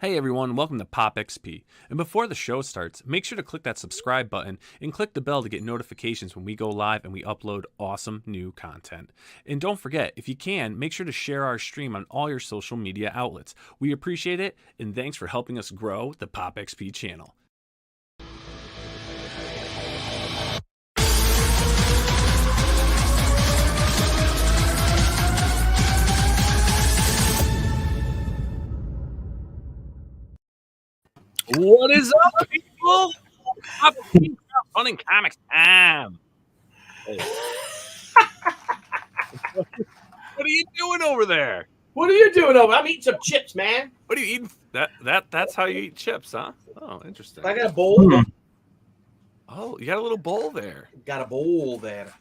Hey everyone, welcome to Pop XP. And before the show starts, make sure to click that subscribe button and click the bell to get notifications when we go live and we upload awesome new content. And don't forget, if you can, make sure to share our stream on all your social media outlets. We appreciate it, and thanks for helping us grow the Pop XP channel. What is up, people? Crowdfunding comics time. Hey. What are you doing over there? What are you doing over? I'm eating some chips, man. What are you eating? That's how you eat chips, huh? Oh, interesting. I got a bowl. Oh, you got a little bowl there. Got a bowl there.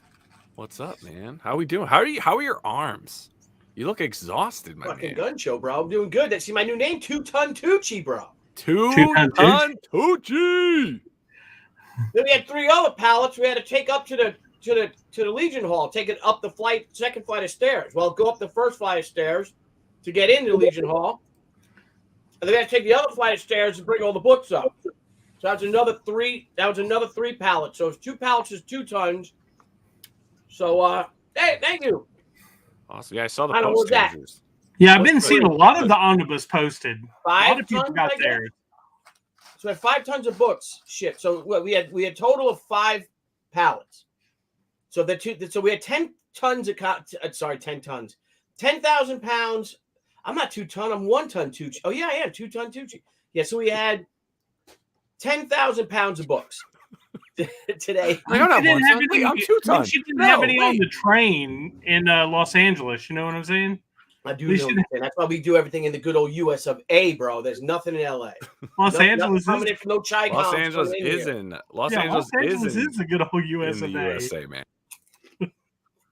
What's up, man? How we doing? How are your arms? You look exhausted, my Fucking man. gun show, bro. I'm doing good. See my new name, 2-Ton Tucci, bro. 2-Ton Tucci. Then we had 3 other pallets we had to take up to the Legion Hall, take it up the second flight of stairs. Well, go up the first flight of stairs to get into the Legion Hall. And then we had to take the other flight of stairs to bring all the books up. So that was another 3. That was another 3 pallets. So it's 2 pallets is 2 tons. So hey, thank you. Awesome. Yeah, I saw the How was that? posters. Yeah, I've been seeing a lot of the omnibus posted. 5 a lot of people tons, got I guess? theirs. So we had 5 tons of books shipped. So we had total of 5 pallets. So so we had 10 tons of 10 tons. 10,000 pounds. I'm not 2 ton, I'm 1 ton Tucci. Oh yeah, I am 2-Ton Tucci. Yeah, so we had 10,000 pounds of books today. I'm not 1 ton. I'm 2 ton. She didn't have any on the train in Los Angeles. You know what I'm saying? I do know. That's why we do everything in the good old US of A, bro. There's nothing in LA. Los Angeles coming in from no Chi Los Angeles isn't. Los Angeles is the good old US in of the A. USA, man.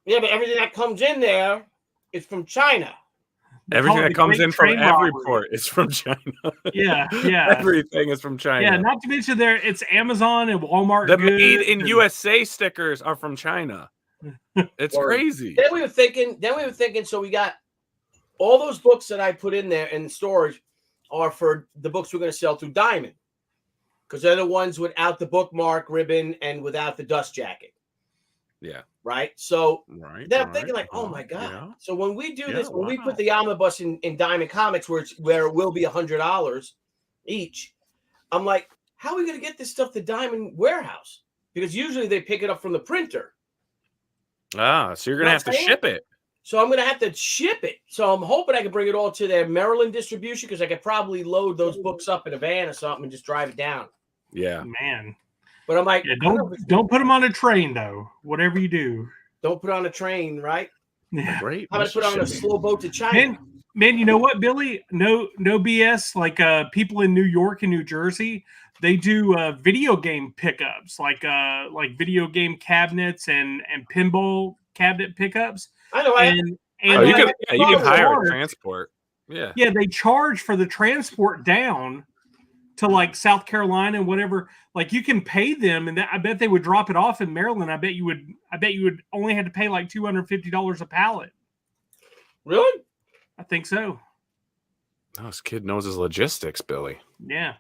Yeah, but everything that comes in there is from China. Everything that comes in from every port is from China. Yeah. Everything is from China. Yeah, not to mention it's Amazon and Walmart. The made in USA stickers are from China. It's crazy. Then we were thinking, so we got all those books that I put in there in storage are for the books we're going to sell through Diamond. Because they're the ones without the bookmark ribbon and without the dust jacket. Yeah. Right. So then I'm thinking oh my God. Yeah. So when we do this, when we put the omnibus in Diamond Comics where it will be $100 each, I'm like, how are we going to get this stuff to Diamond Warehouse? Because usually they pick it up from the printer. Ah, so you're going to have to ship it. So I'm going to have to ship it. So I'm hoping I can bring it all to their Maryland distribution because I could probably load those books up in a van or something and just drive it down. Yeah. Man. But I'm like, don't put them on a train though. Whatever you do, don't put on a train, right? Yeah, great. How about put on a slow boat to China? Man, you know what, Billy? No BS. Like people in New York and New Jersey, they do video game pickups, like video game cabinets and pinball cabinet pickups. I know. And you can hire a transport. Yeah. Yeah, they charge for the transport down to like South Carolina and whatever. Like you can pay them, and I bet they would drop it off in Maryland. I bet you would only have to pay like $250 a pallet. Really? I think so. Oh, this kid knows his logistics, Billy. Yeah.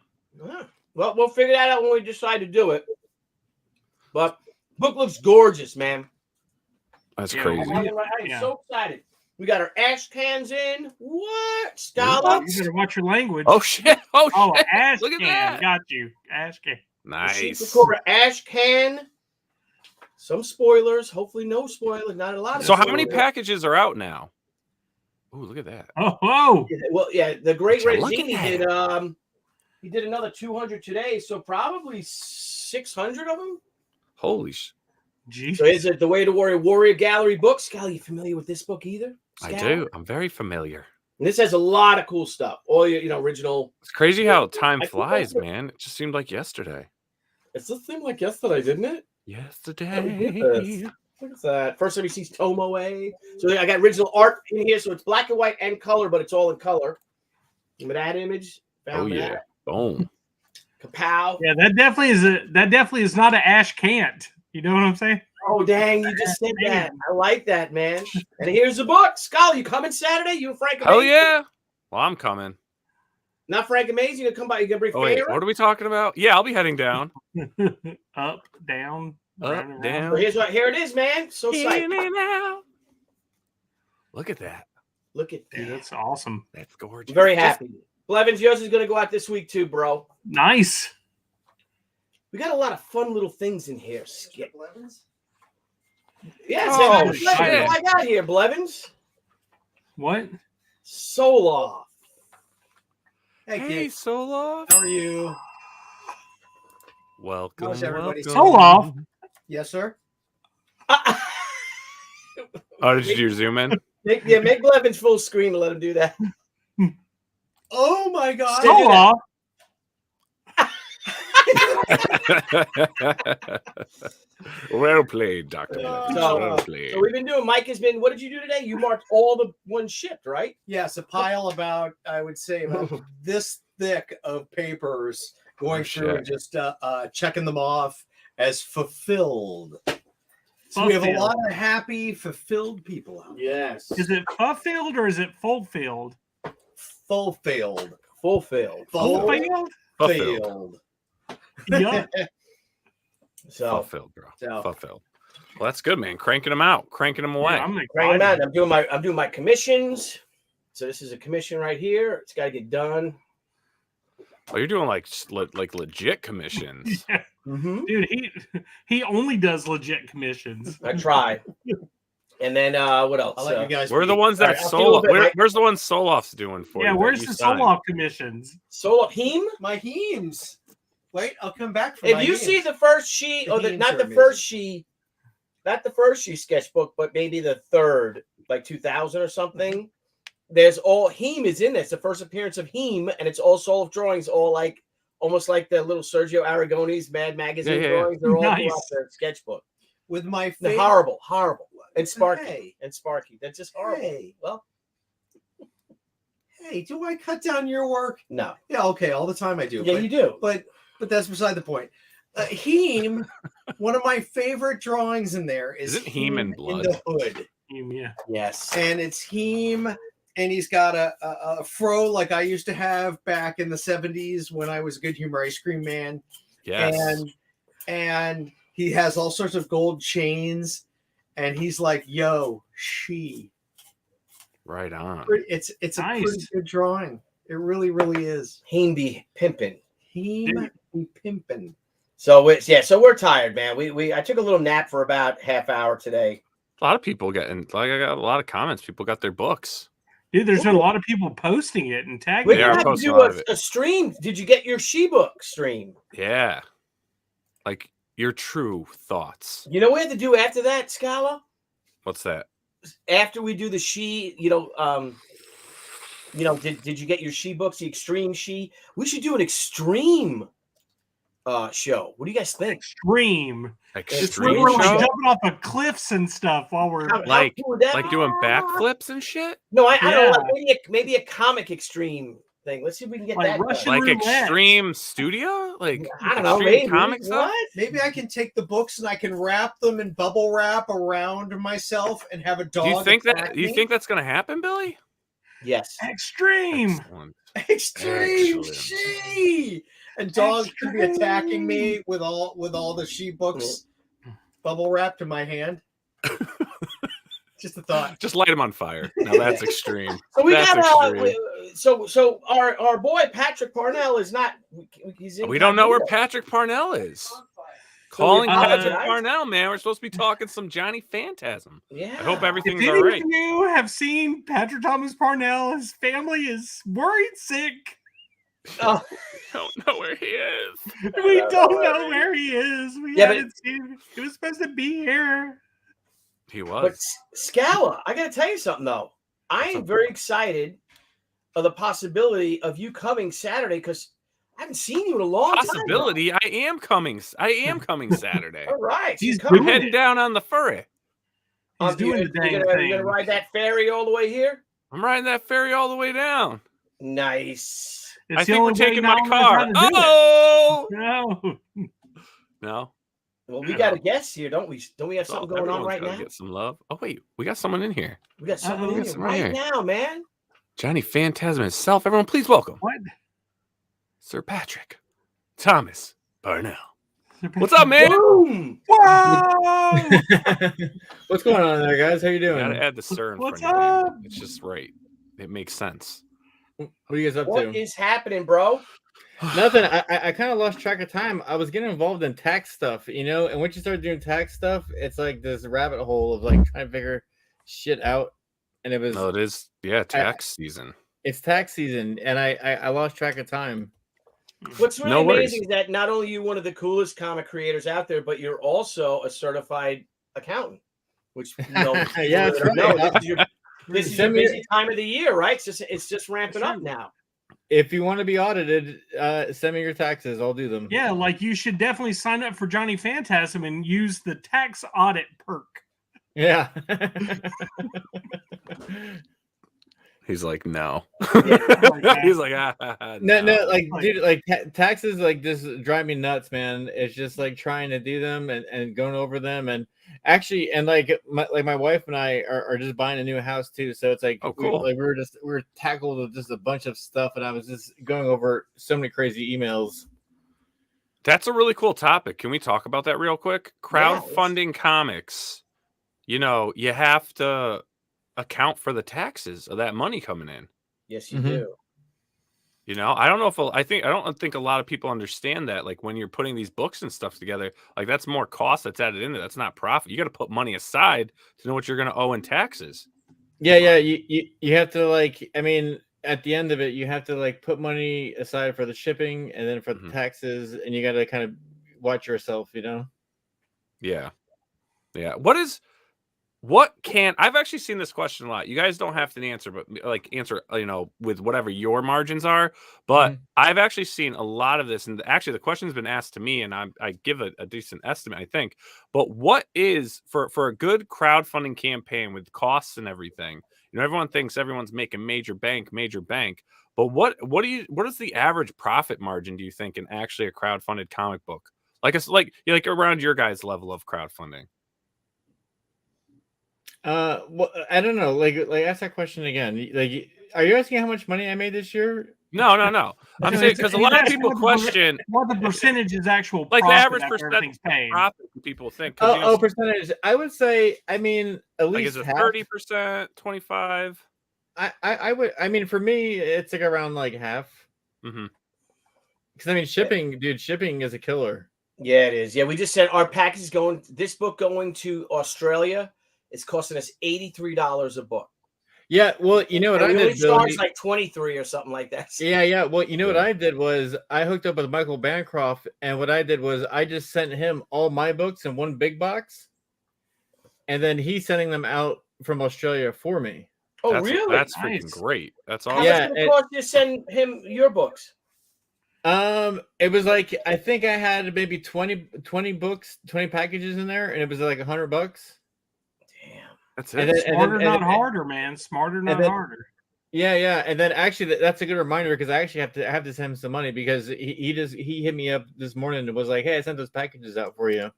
Well, we'll figure that out when we decide to do it. But book looks gorgeous, man. That's crazy. I'm so excited. We got our ash cans in. What? Scala? You better watch your language. Oh, shit. Oh, shit. Ash Look at can. that. Got you. Ash can. Nice. Ash can. Some spoilers. Hopefully no spoilers. Not a lot of So spoilers. how many packages are out now? Oh, look at that. Oh. Well, yeah, the Great Red Zini did he did another 200 today, so probably 600 of them. Holy shit. Jeez. So is it The Way to Warrior Gallery books? Scala, you familiar with this book either? Scala? I do. I'm very familiar. And this has a lot of cool stuff. All your original. It's crazy how time flies, man. It just seemed like yesterday. It just seemed like yesterday, didn't it? Yesterday. Look at that. First time he sees Tomoe. So I got original art in here. So it's black and white and color, but it's all in color. Remember that image? Found that. Boom. Kapow. Yeah, that definitely is not an ash can't. You know what I'm saying? Oh, dang, you just said that. I like that, man. And here's the book. Scala, you coming Saturday? You and Frank? Oh, yeah. Well, I'm coming. Not Frank Amazing. You gonna come by? You gonna bring Oh wait, Farrah? what are we talking about? Yeah, I'll be heading down. Up, down, Up, round and down. round. So here it is, man. So psyched. In and out. Look at that. Look at Dude, that. that's awesome. That's gorgeous. I'm very happy. Blevins, yours is gonna go out this week too, bro. Nice. We got a lot of fun little things in here. Skip. Yes, Oh, that's shit. what I got here, Blevins. What? Soloff. Hey, Hey, kids. Soloff. How are you? Welcome. How's everybody? welcome. Soloff? Yes, sir. Oh, did you zoom in? Make Blevins full screen and let him do that. Oh my God. Soloff? Well played, Dr. So- Well played. So we've been doing. Mike has been. What did you do today? You marked all the ones shipped, right? Yes, a pile about, I would say, about this thick of papers going Oh, through and shit. just checking them off as fulfilled. So we have a Fulfilled. lot of happy, fulfilled people out there. Yes. Is it Fuffield or is it Foldfield? Fulfilled. Fulfilled. Foldfield? Fulfilled. Yup. So Fulfilled, bro. So- Fulfilled. Well, that's good, man. Cranking them out. Cranking them away. Yeah, I'm bring him excited. out. I'm doing my commissions. So this is a commission right here. It's got to get done. Oh, you're doing like legit commissions. Yeah. Mm-hmm. Dude, he only does legit commissions. I try. And then what else? I'll let you guys. Where are the be. ones that Alright, I'll do a Soloff? bit, Where's the one Soloff's doing for you? Yeah, that where's you the signed? Soloff commissions? Solo Heem. My hemes. Wait, I'll come back for If my you hemes. see the first sheet, or The not hemes the are first sheet, not the first sheet sketchbook, but maybe the third, like 2000 or something. There's all Heem is in there. It's the first appearance of Heem, and it's all Soloff drawings, all like almost like the little Sergio Aragone's Mad Magazine Yeah. drawings. They're all Nice. throughout the sketchbook. with my They're favorite. horrible, and Sparky, Hey. and Sparky. That's just horrible. Hey. Well, Hey, do I cut down your work? no. Yeah, okay, all the time I do. Yeah, but, you do. but that's beside the point. Heem, one of my favorite drawings in there is Isn't Heem in blood? the hood, Yeah. Yes. and it's Heem, and he's got a fro like I used to have back in the 70s when I was a Good Humor Ice Cream Man, Yes. and he has all sorts of gold chains, and he's like, "Yo, she." Right on. It's a Nice. pretty good drawing. It really, really is. Heem be pimping. Heem be pimpin'. So we're tired, man. I took a little nap for about half hour today. A lot of people getting I got a lot of comments. People got their books. Dude, there's been a lot of people posting it and tagging We're They it. are gonna have to posting do a lot of it. a stream. Did you get your she-book stream? Yeah. Like your true thoughts. You know what we have to do after that, Scala? What's that? After we do the she, did you get your she-books, the extreme she? We should do an extreme show. What do you guys think? Extreme. It's Extreme when we're like show? jumping off of cliffs and stuff while we're How Like- cool would that Like be? doing backflips and shit? No, I don't know. Yeah. Like maybe a comic extreme thing. Let's see if we can get Like that done. Russian Like roulette. extreme studio? Like I don't know. extreme Maybe. comic stuff? What? Maybe I can take the books and I can wrap them in bubble wrap around myself and have a dog. Do you think attack me? that's gonna happen, Billy? Yes. extreme. Excellent. Extreme Excellent. she and dogs could be attacking me with all the she books bubble wrapped in my hand? Just a thought. Just light him on fire. Now that's extreme. So we That's got extreme. so our boy Patrick Parnell is not. He's in We don't know where incognito. Patrick Parnell is. Calling we Patrick apologize. Parnell, man. We're supposed to be talking some Johnny Phantasm. Yeah. I hope If everything's any all of right. you have seen Patrick Thomas Parnell, his family is worried sick. Oh, Don't know where he is. We don't know where he is. We Yeah, but- haven't seen him. He was supposed to be here. He but was. Scala, I got to tell you something though. I am very excited of the possibility of you coming Saturday because I haven't seen you in a long time. Possibility. I am coming Saturday. All right. He's coming. I'm doing heading it. down on the furry. He's doing the dang you're thing. gonna ride that ferry all the way here. I'm riding that ferry all the way down. Nice. It's I the think we're only way taking my Nile knows car. how to do it. Oh No. no. Well, we Yeah. got a guest here, don't we? Don't we have something going on Everyone's right gotta now? Get some love. Oh wait, we got someone in here. We got something Uh-oh. in Yes, here right right here. now, man. Johnny Phantasm himself. Everyone, please welcome. What? Sir Patrick Thomas Parnell. What's up, man? Boom! Whoa! What's going on there, guys? How you You doing? gotta add the sir in What's front of your name. up? It's just right. It makes sense. What are you guys up What to? is happening, bro? Nothing. I kind of lost track of time. I was getting involved in tax stuff, and once you start doing tax stuff, it's like this rabbit hole of like trying to figure shit out. And it was No, it is. Yeah, tax season. it's tax season, and I lost track of time. What's really No worries. amazing is that not only are you one of the coolest comic creators out there, but you're also a certified accountant, which Yeah, that's right. This is your Send me- busy time of the year, right? It's just ramping up now. If you want to be audited, send me your taxes. I'll do them. Yeah, like you should definitely sign up for Johnny Phantasm and use the tax audit perk. Yeah. He's like, no. Yeah. He's like, No, like, Like- dude, like taxes, like, just drive me nuts, man. It's just like trying to do them and going over them, and actually, and like my wife and I are just buying a new house too. So it's like, Oh, cool. we're tackled with just a bunch of stuff, and I was just going over so many crazy emails. That's a really cool topic. Can we talk about that real quick? Yeah, Crowdfunding comics. You have to account for the taxes of that money coming in. Yes, you Mhm. do. I don't know if I don't think a lot of people understand that. Like when you're putting these books and stuff together, like that's more cost that's added in there. That's not profit. You got to put money aside to know what you're going to owe in taxes. Yeah. You have to, like, I mean, at the end of it, you have to like put money aside for the shipping and then for the Mhm. taxes, and you got to kind of watch yourself, Yeah. I've actually seen this question a lot. You guys don't have to answer, but like answer, with whatever your margins are. But I've actually seen a lot of this, and actually the question's been asked to me, and I give a decent estimate, I think. But what is for a good crowdfunding campaign with costs and everything? Everyone thinks everyone's making major bank, but what is the average profit margin, do you think, in actually a crowdfunded comic book? Like it's like around your guys' level of crowdfunding. Well, I don't know. Like ask that question again. Like, are you asking how much money I made this year? No. I'm saying because a lot of people question what the percentage is actual like the profit average after percent everything's paid. profit people think. 'Cause, Oh, percentage. I would say, I mean, at like least is it half. 30%, 25? I would. I mean, for me, it's like around like half. Mm-hmm. Because I mean, shipping is a killer. Yeah, it is. Yeah, we just said our package is this book going to Australia. It's costing us $83 a book. Yeah. Well, you know what And I we only did, Billy? charge like 23 or something like that. Yeah. Well, you know what I did was I hooked up with Michael Bancroft, and what I did was I just sent him all my books in one big box, and then he's sending them out from Australia for me. Oh, really? That's freaking Nice. great. That's How awesome. Yeah, much did it cost you to send him your books? It was like, I think I had maybe 20 books, 20 packages in there, and it was like $100. Damn. That's And it. then- Smarter, not harder, man. Smarter, not then- harder. Yeah. And then actually, that's a good reminder, because I actually have to send him some money, because he hit me up this morning and was like, "Hey, I sent those packages out for you."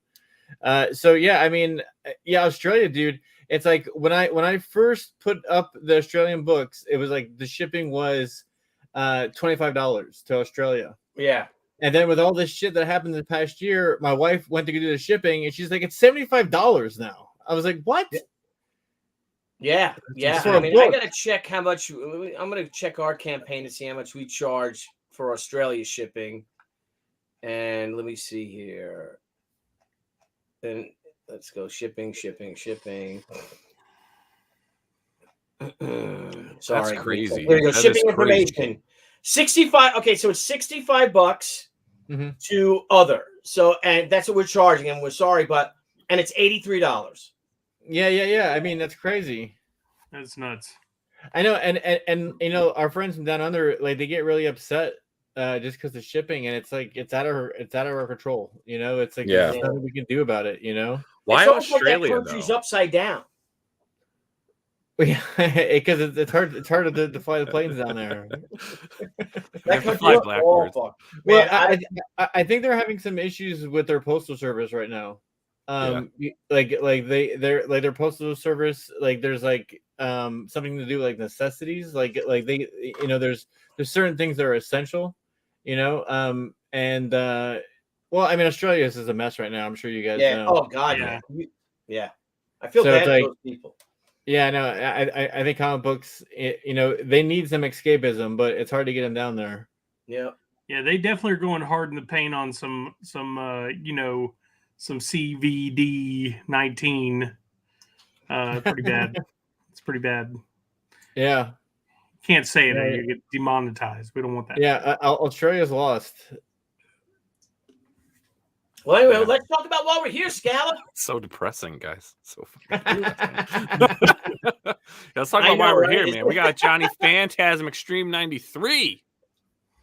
So yeah, I mean, yeah, Australia, dude. It's like when I first put up the Australian books, it was like the shipping was $25 to Australia. Yeah. And then with all this shit that happened in the past year, my wife went to go do the shipping, and she's like, "It's $75 now." I was like, "What?" Yeah. For I a mean, I book. gotta check how much. I'm gonna check our campaign to see how much we charge for Australia shipping. And let me see here. Then let's go shipping. Sorry, That's crazy. There you go. That is Shipping crazy. information. 65. Okay, so it's $65 Mhm. to other. So, and that's what we're charging, and we're sorry, and it's $83. Yeah. I mean, that's crazy. That's nuts. I know, and our friends from down under, like, they get really upset just because of shipping, and it's like it's out of our control. It's like, Yeah. there's nothing we can do about it. Why It's almost Australia like that country's though? upside down. Because it's hard to fly the planes down there. They have to country's fly all backwards. fucked. Well, Man, I think they're having some issues with their postal service right now. Like their postal service, like there's like something to do like necessities, like they there's certain things that are essential, you know. Well, I mean, Australia is a mess right now. I'm sure you guys Yeah. know. Oh God. Yeah. Yeah. I feel So bad it's for like- those people. Yeah, no, I think comic books, you know, they need some escapism, but it's hard to get them down there. Yeah. Yeah, they definitely are going hard in the paint on some you know, some CVD 19. Pretty bad. It's pretty bad. Yeah, Can't say it or Yeah. you get demonetized. We don't want that. yeah. Australia's lost. Well, anyway, Yeah. let's talk about why we're here, Scala. So depressing, guys. So fucking depressing. Let's talk I about why know, we're right? here, man. We got Johnny Phantasm Extreme 93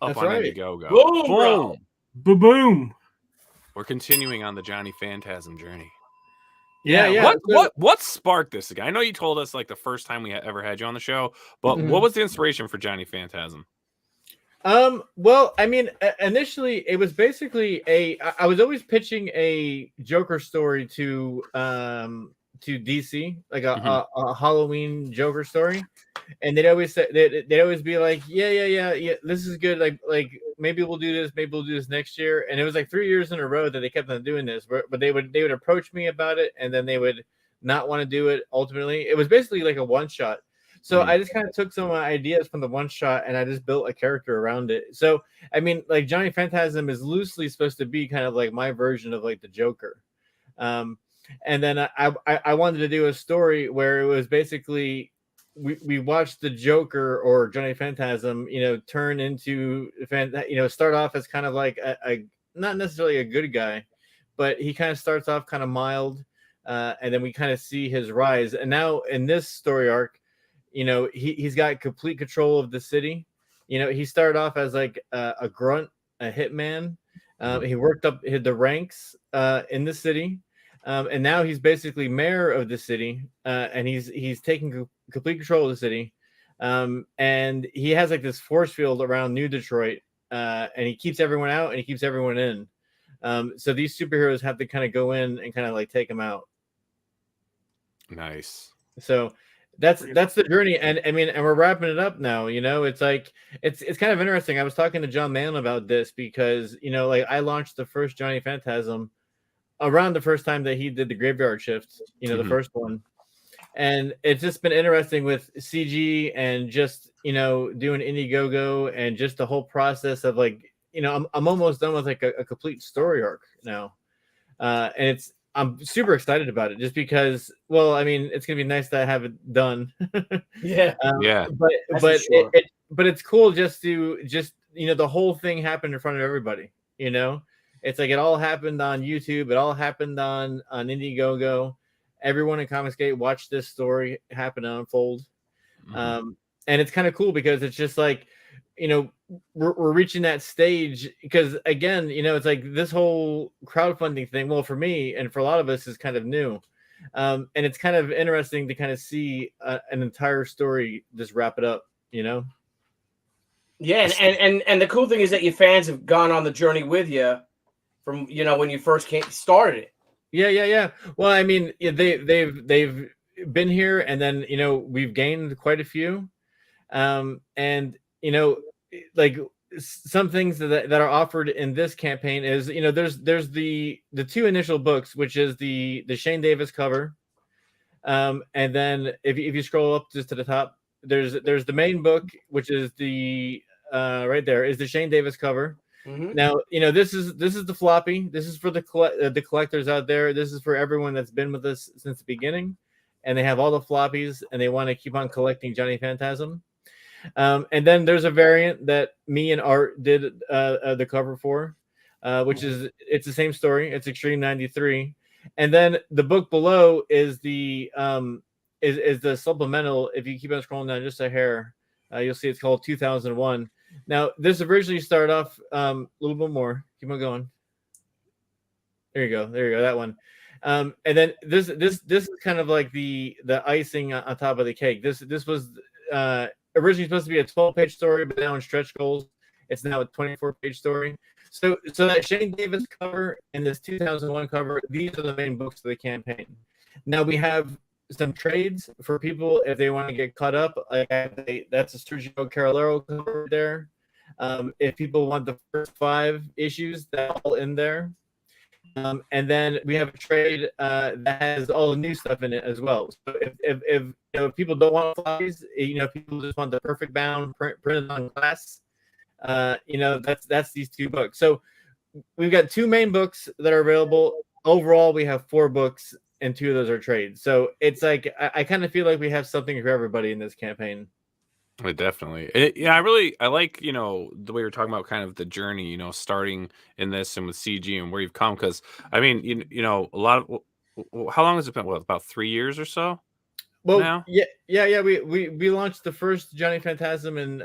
up That's on right. Indiegogo. Boom, bro. Ba-boom. We're continuing on the Johnny Phantasm journey. Yeah. What sparked this again? I know you told us like the first time we ever had you on the show, but Mhm. what was the inspiration for Johnny Phantasm? Well, I mean, initially it was basically I was always pitching a Joker story to DC, like a Halloween Joker story, and they'd always say they'd always be like, yeah, this is good, like maybe we'll do this next year, and it was like 3 years in a row that they kept on doing this, but they would approach me about it, and then they would not want to do it. Ultimately, it was basically like a one shot. So I just kind of took some of my ideas from the one shot and I just built a character around it. So, I mean, like Johnny Phantasm is loosely supposed to be kind of like my version of like the Joker. And then I wanted to do a story where it was basically we watched the Joker or Johnny Phantasm, you know, turn into, you know, start off as kind of like a not necessarily a good guy, but he kind of starts off kind of mild. And then we kind of see his rise. And now in this story arc, you know, he's got complete control of the city. You know, he started off as like a grunt, a hitman. He worked up the ranks in the city, and now he's basically mayor of the city, and he's taking complete control of the city. And he has like this force field around New Detroit, and he keeps everyone out and he keeps everyone in. So these superheroes have to kind of go in and kind of like take him out. Nice. So that's the journey, and I mean, and we're wrapping it up now. You know, it's like it's kind of interesting. I was talking to John Mann about this because, you know, like I launched the first Johnny Phantasm around the first time that he did the Graveyard Shift, you know, the first one, and it's just been interesting with CG and just, you know, doing Indiegogo and just the whole process of like, you know, I'm almost done with like a complete story arc now, and I'm super excited about it just because, well, I mean, it's gonna be nice to have it done. Yeah. Yeah. But it's cool just to you know, the whole thing happened in front of everybody. You know, it's like it all happened on YouTube. It all happened on Indiegogo. Everyone in Comicsgate watched this story happen and unfold. And it's kind of cool because it's just like, you know, we're reaching that stage because, again, you know, it's like this whole crowdfunding thing, well, for me and for a lot of us, is kind of new, and it's kind of interesting to kind of see an entire story just wrap it up, you know. Yeah, and the cool thing is that your fans have gone on the journey with you from, you know, when you first started it. Yeah. Well, I mean, they've been here, and then, you know, we've gained quite a few, and, you know, like some things that are offered in this campaign is, you know, there's the two initial books, which is the Shane Davis cover, and then if you scroll up just to the top, there's the main book, which is the right there is the Shane Davis cover. Now, you know, this is the floppy. This is for the collectors out there. This is for everyone that's been with us since the beginning, and they have all the floppies, and they want to keep on collecting Johnny Phantasm. And then there's a variant that me and Art did the cover for, which is, it's the same story. It's Extreme 93, and then the book below is the is the supplemental. If you keep on scrolling down just a hair, you'll see it's called 2001. Now, this originally started off a little bit more. Keep on going. There you go. That one. And then this is kind of like the icing on top of the cake. This was originally supposed to be a 12-page story, but now in stretch goals, it's now a 24-page story. So that Shane Davis cover and this 2001 cover, these are the main books of the campaign. Now we have some trades for people if they want to get caught up. Like that's a Sergio Carolero cover there. If people want the first 5 issues, that's all in there. And then we have a trade that has all the new stuff in it as well. So if people don't want floppies, if people just want the perfect bound printed on glass, that's these 2 books. So we've got 2 main books that are available. Overall, we have 4 books, and 2 of those are trades. So it's like I kind of feel like we have something for everybody in this campaign. Definitely. I like, the way you're talking about kind of the journey, starting in this and with CG and where you've come. Because, I mean, a lot of, how long has it been? What, about 3 years or so? Well, now? Yeah. We launched the first Johnny Phantasm in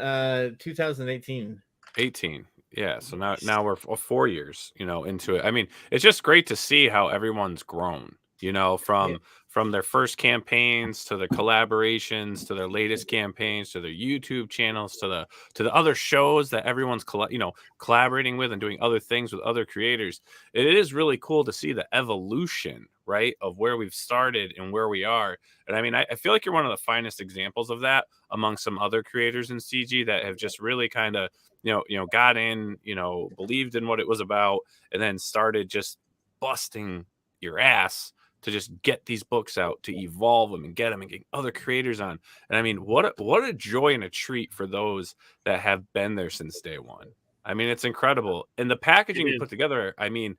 2018. 18. Yeah. So now we're 4 years, into it. I mean, it's just great to see how everyone's grown, from their first campaigns to their collaborations to their latest campaigns to their YouTube channels to the other shows that everyone's collaborating with and doing other things with other creators. It is really cool to see the evolution, right, of where we've started and where we are. And I mean, I feel like you're one of the finest examples of that among some other creators in CG that have just really kind of got in, believed in what it was about, and then started just busting your ass to just get these books out, to evolve them and get other creators on. And I mean, what a joy and a treat for those that have been there since day one. I mean, it's incredible. And the packaging you put together, I mean,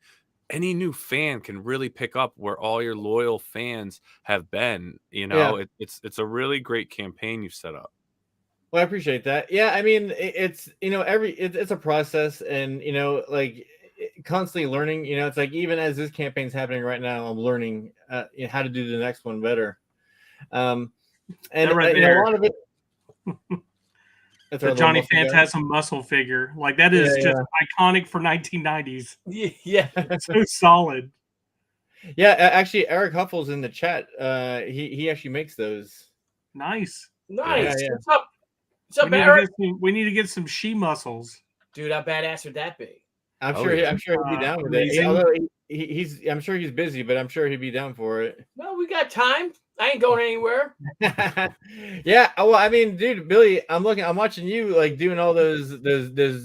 any new fan can really pick up where all your loyal fans have been. It's a really great campaign you've set up. Well, I appreciate that. Yeah, I mean, it's it's a process, and constantly learning. It's like even as this campaign's happening right now, I'm learning how to do the next one better. And a lot of it. The Johnny Phantasm muscle figure, like that is just iconic for 1990s. Yeah, so solid. Yeah, actually, Eric Huffle's in the chat. He actually makes those. Nice. Yeah. What's up? What's up, we Eric? We need to get some she muscles. Dude, how badass would that be? I'm sure he'd be down with it. Although I'm sure he's busy, but I'm sure he'd be down for it. Well, we got time. I ain't going anywhere. Yeah. Well, I mean, dude, Billy, I'm watching you like doing all those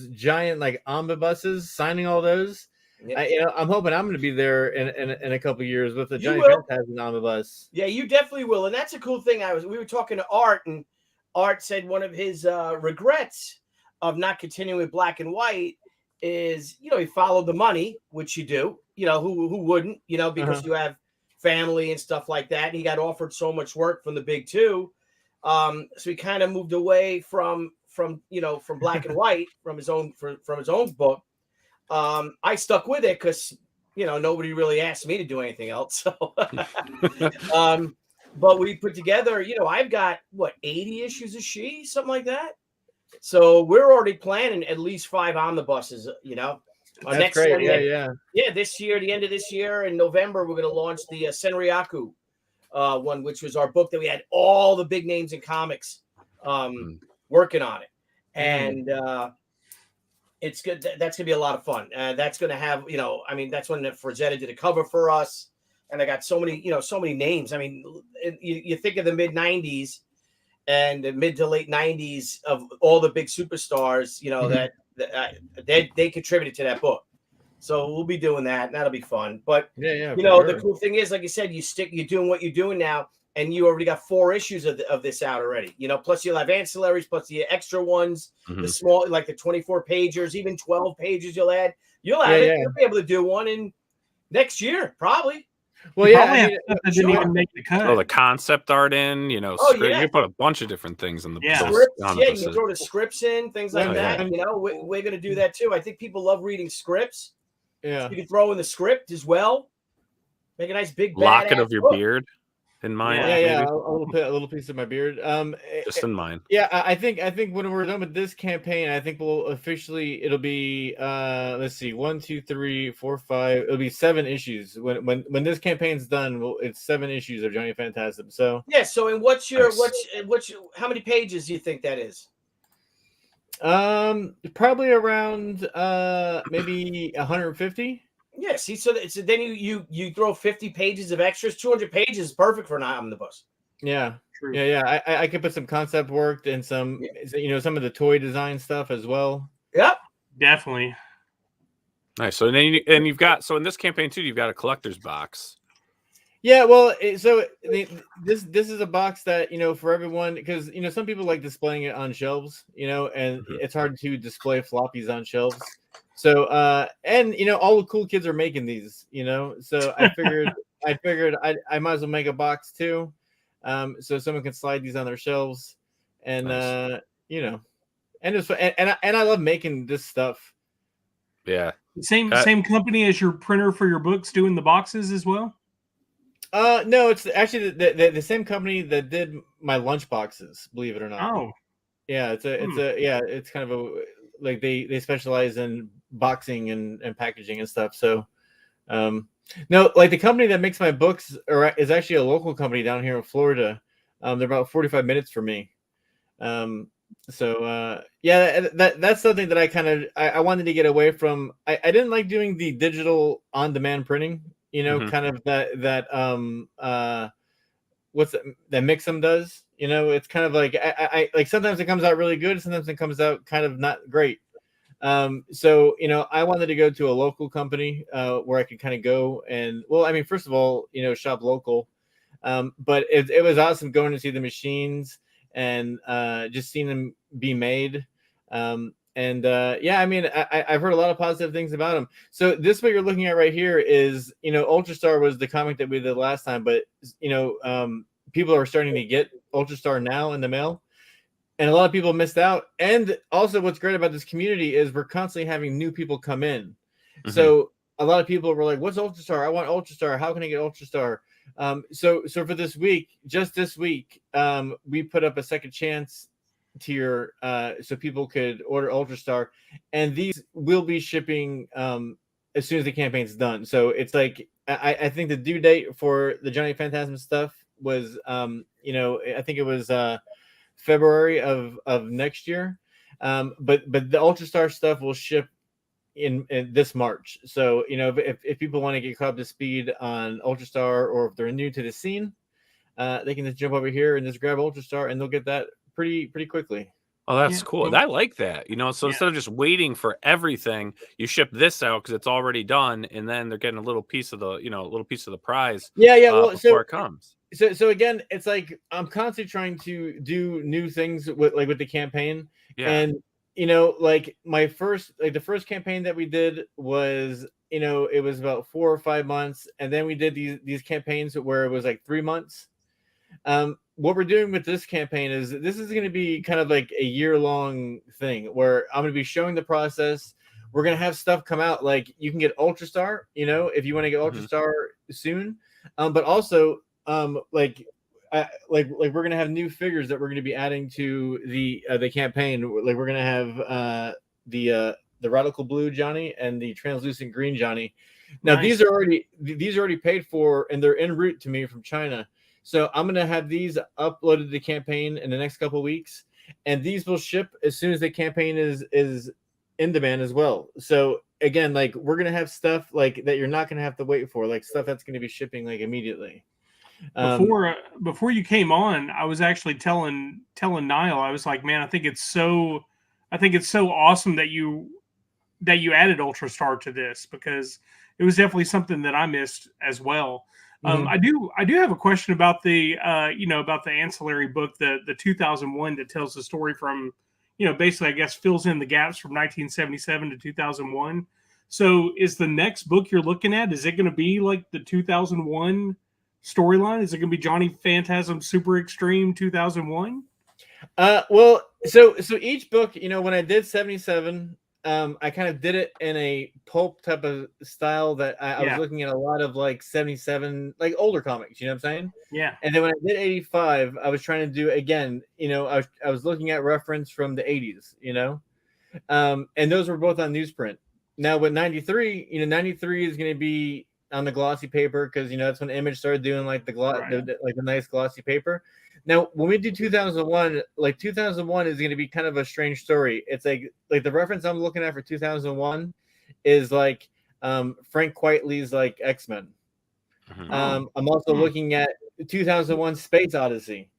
giant like omnibuses, signing all those. Yep. I'm hoping I'm going to be there in a couple of years with the Johnny Phantasm omnibus. Yeah, you definitely will, and that's a cool thing. We were talking to Art, and Art said one of his regrets of not continuing with Black and White is, he followed the money, which you do. Who wouldn't? Because you have family and stuff like that. And he got offered so much work from the big 2, so he kind of moved away from Black and White from his own book. I stuck with it because nobody really asked me to do anything else. So, but we put together. I've got 80 issues of She, something like that. So we're already planning at least 5 omnibuses. That's next great. One, yeah. This year, the end of this year, in November, we're going to launch the Senryaku one, which was our book that we had all the big names in comics working on it, and it's good. That's going to be a lot of fun. That's going to have, that's when Frazetta did a cover for us, and I got so many names. I mean, you think of the mid '90s and the mid to late '90s of all the big superstars, that they contributed to that book. So we'll be doing that, and that'll be fun. But the cool thing is, like you said, you're doing what you're doing now, and you already got 4 issues of this out already. Plus you'll have ancillaries, plus the extra ones, the small, like the 24 pagers, even 12 pages you'll add. You'll have it. You'll be able to do one in next year, probably. Well, didn't even make the cut. Throw the concept art in, script. You put a bunch of different things in the scripts. Yeah, you can throw the scripts in, things like that. We're going to do that too. I think people love reading scripts. Yeah, you can throw in the script as well. Make a nice big locket of your beard in mine. Yeah, a little piece of my beard. Just in mine. Yeah, I think when we're done with this campaign, I think it'll be let's see, 1, 2, 3, 4, 5. It'll be 7 issues when this campaign's done. It's 7 issues of Johnny Phantasm. So yeah. So and how many pages do you think that is? Probably around maybe 150. Yeah, see, so then you throw 50 pages of extras. 200 pages is perfect for an omnibus. Yeah, true. Yeah. I could put some concept work and some some of the toy design stuff as well. Yep. Definitely. Nice. So then you've got, so in this campaign too, you've got a collector's box. Yeah, well, this is a box that, you know, for everyone, because, you know, some people like displaying it on shelves, you know, and it's hard to display floppies on shelves. So and you know, all the cool kids are making these, you know, so I figured I might as well make a box too, so someone can slide these on their shelves, and Nice. you know, and it's and I love making this stuff. Yeah. Same company as your printer for your books doing the boxes as well. No, it's actually the same company that did my lunch boxes, believe it or not. Oh, Yeah, it's kind of a, like they specialize in boxing and packaging and stuff. So no, like the company that makes my books is actually a local company down here in Florida. They're about 45 minutes from me. Yeah, that's something that I kind of I wanted to get away from. I didn't like doing the digital on-demand printing, you know, kind of that what's that Mixum does, you know. It's kind of like I like, sometimes it comes out really good, sometimes it comes out kind of not great. So, you know, I wanted to go to a local company where I could kind of go and, well, I mean, first of all, you know, shop local. But it was awesome going to see the machines and just seeing them be made. Yeah, I mean, I've heard a lot of positive things about them. So this, what you're looking at right here is, you know, Ultrastar was the comic that we did last time, but, you know, people are starting to get Ultrastar now in the mail, and a lot of people missed out. And also, what's great about this community is we're constantly having new people come in. So a lot of people were like, "What's Ultrastar? I want Ultrastar. How can I get Ultrastar?" So for this week, just this week, we put up a second chance tier so people could order Ultrastar, and these will be shipping as soon as the campaign's done. So it's like, I think the due date for the Johnny Phantasm stuff was you know, I think it was February of next year, but the Ultrastar stuff will ship in this March. So, you know, if people want to get caught up to speed on Ultrastar, or if they're new to the scene, they can just jump over here and just grab Ultrastar, and they'll get that pretty quickly. Oh, that's Yeah. cool. I like that. You know, so Yeah. instead of just waiting for everything, you ship this out because it's already done, and then they're getting a little piece of the, you know, a little piece of the prize. Yeah. Well, before it comes. So again, it's like I'm constantly trying to do new things with the campaign. Yeah. And, you know, like the first campaign that we did was, you know, it was about 4 or 5 months, and then we did these campaigns where it was like 3 months. What we're doing with this campaign is, this is going to be kind of like a year-long thing where I'm going to be showing the process. We're going to have stuff come out, like you can get Ultrastar, you know, if you want to get Ultrastar soon, but also like we're going to have new figures that we're going to be adding to the campaign. Like we're going to have the Radical Blue Johnny and the Translucent Green Johnny. Now, Nice. these are already paid for, and they're en route to me from China. So I'm going to have these uploaded to the campaign in the next couple of weeks, and these will ship as soon as the campaign is in demand as well. So again, like, we're going to have stuff like that you're not going to have to wait for, like stuff that's going to be shipping like immediately. Before you came on, I was actually telling Nile, I was like, man, I think it's so awesome that you added Ultrastar to this, because it was definitely something that I missed as well. I do have a question about the about the ancillary book, the 2001, that tells the story from, you know, basically, I guess, fills in the gaps from 1977 to 2001. So is the next book you're looking at, is it going to be like the 2001 storyline? Is it going to be Johnny Phantasm Super Extreme 2001? Well, so each book, you know, when I did 77, I kind of did it in a pulp type of style that I was looking at a lot of like 77, like older comics, you know what I'm saying? Yeah. And then when I did 85, I was trying to do, again, you know, I was looking at reference from the 80s, you know, and those were both on newsprint. Now with 93, you know, 93 is going to be on the glossy paper, because, you know, that's when Image started doing like the nice glossy paper. Now, when we do 2001, like 2001 is going to be kind of a strange story. It's like the reference I'm looking at for 2001 is like Frank Quitely's like X-Men. I'm also looking at 2001 Space Odyssey.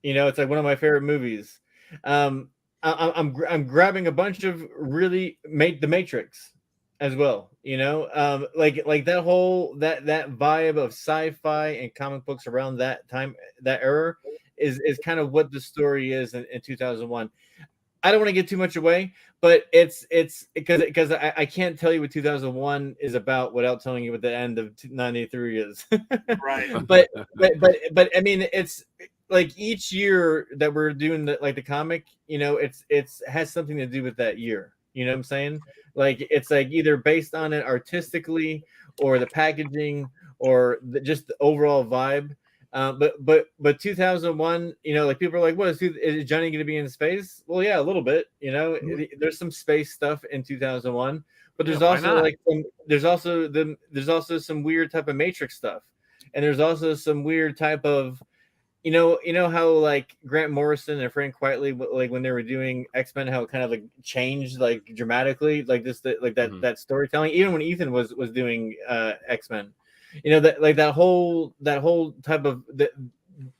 You know, it's like one of my favorite movies. I'm I'm grabbing a bunch of really the Matrix as well. Like that whole that vibe of sci-fi and comic books around that time, that era, is kind of what the story is in 2001. I don't want to get too much away, but it's because I can't tell you what 2001 is about without telling you what the end of 93 is. Right. but I mean, it's like each year that we're doing the comic, it's has something to do with that year. You know what I'm saying? Like it's like either based on it artistically or the packaging or just the overall vibe. But 2001, like people are like, what is Johnny going to be in space? Well, yeah, a little bit. There's some space stuff in 2001, but there's also there's also some weird type of Matrix stuff, and there's also some weird type of how like Grant Morrison and Frank Quitely, like when they were doing X-Men, how it kind of like changed like dramatically, like that storytelling. Even when Ethan was doing X-Men. That whole type of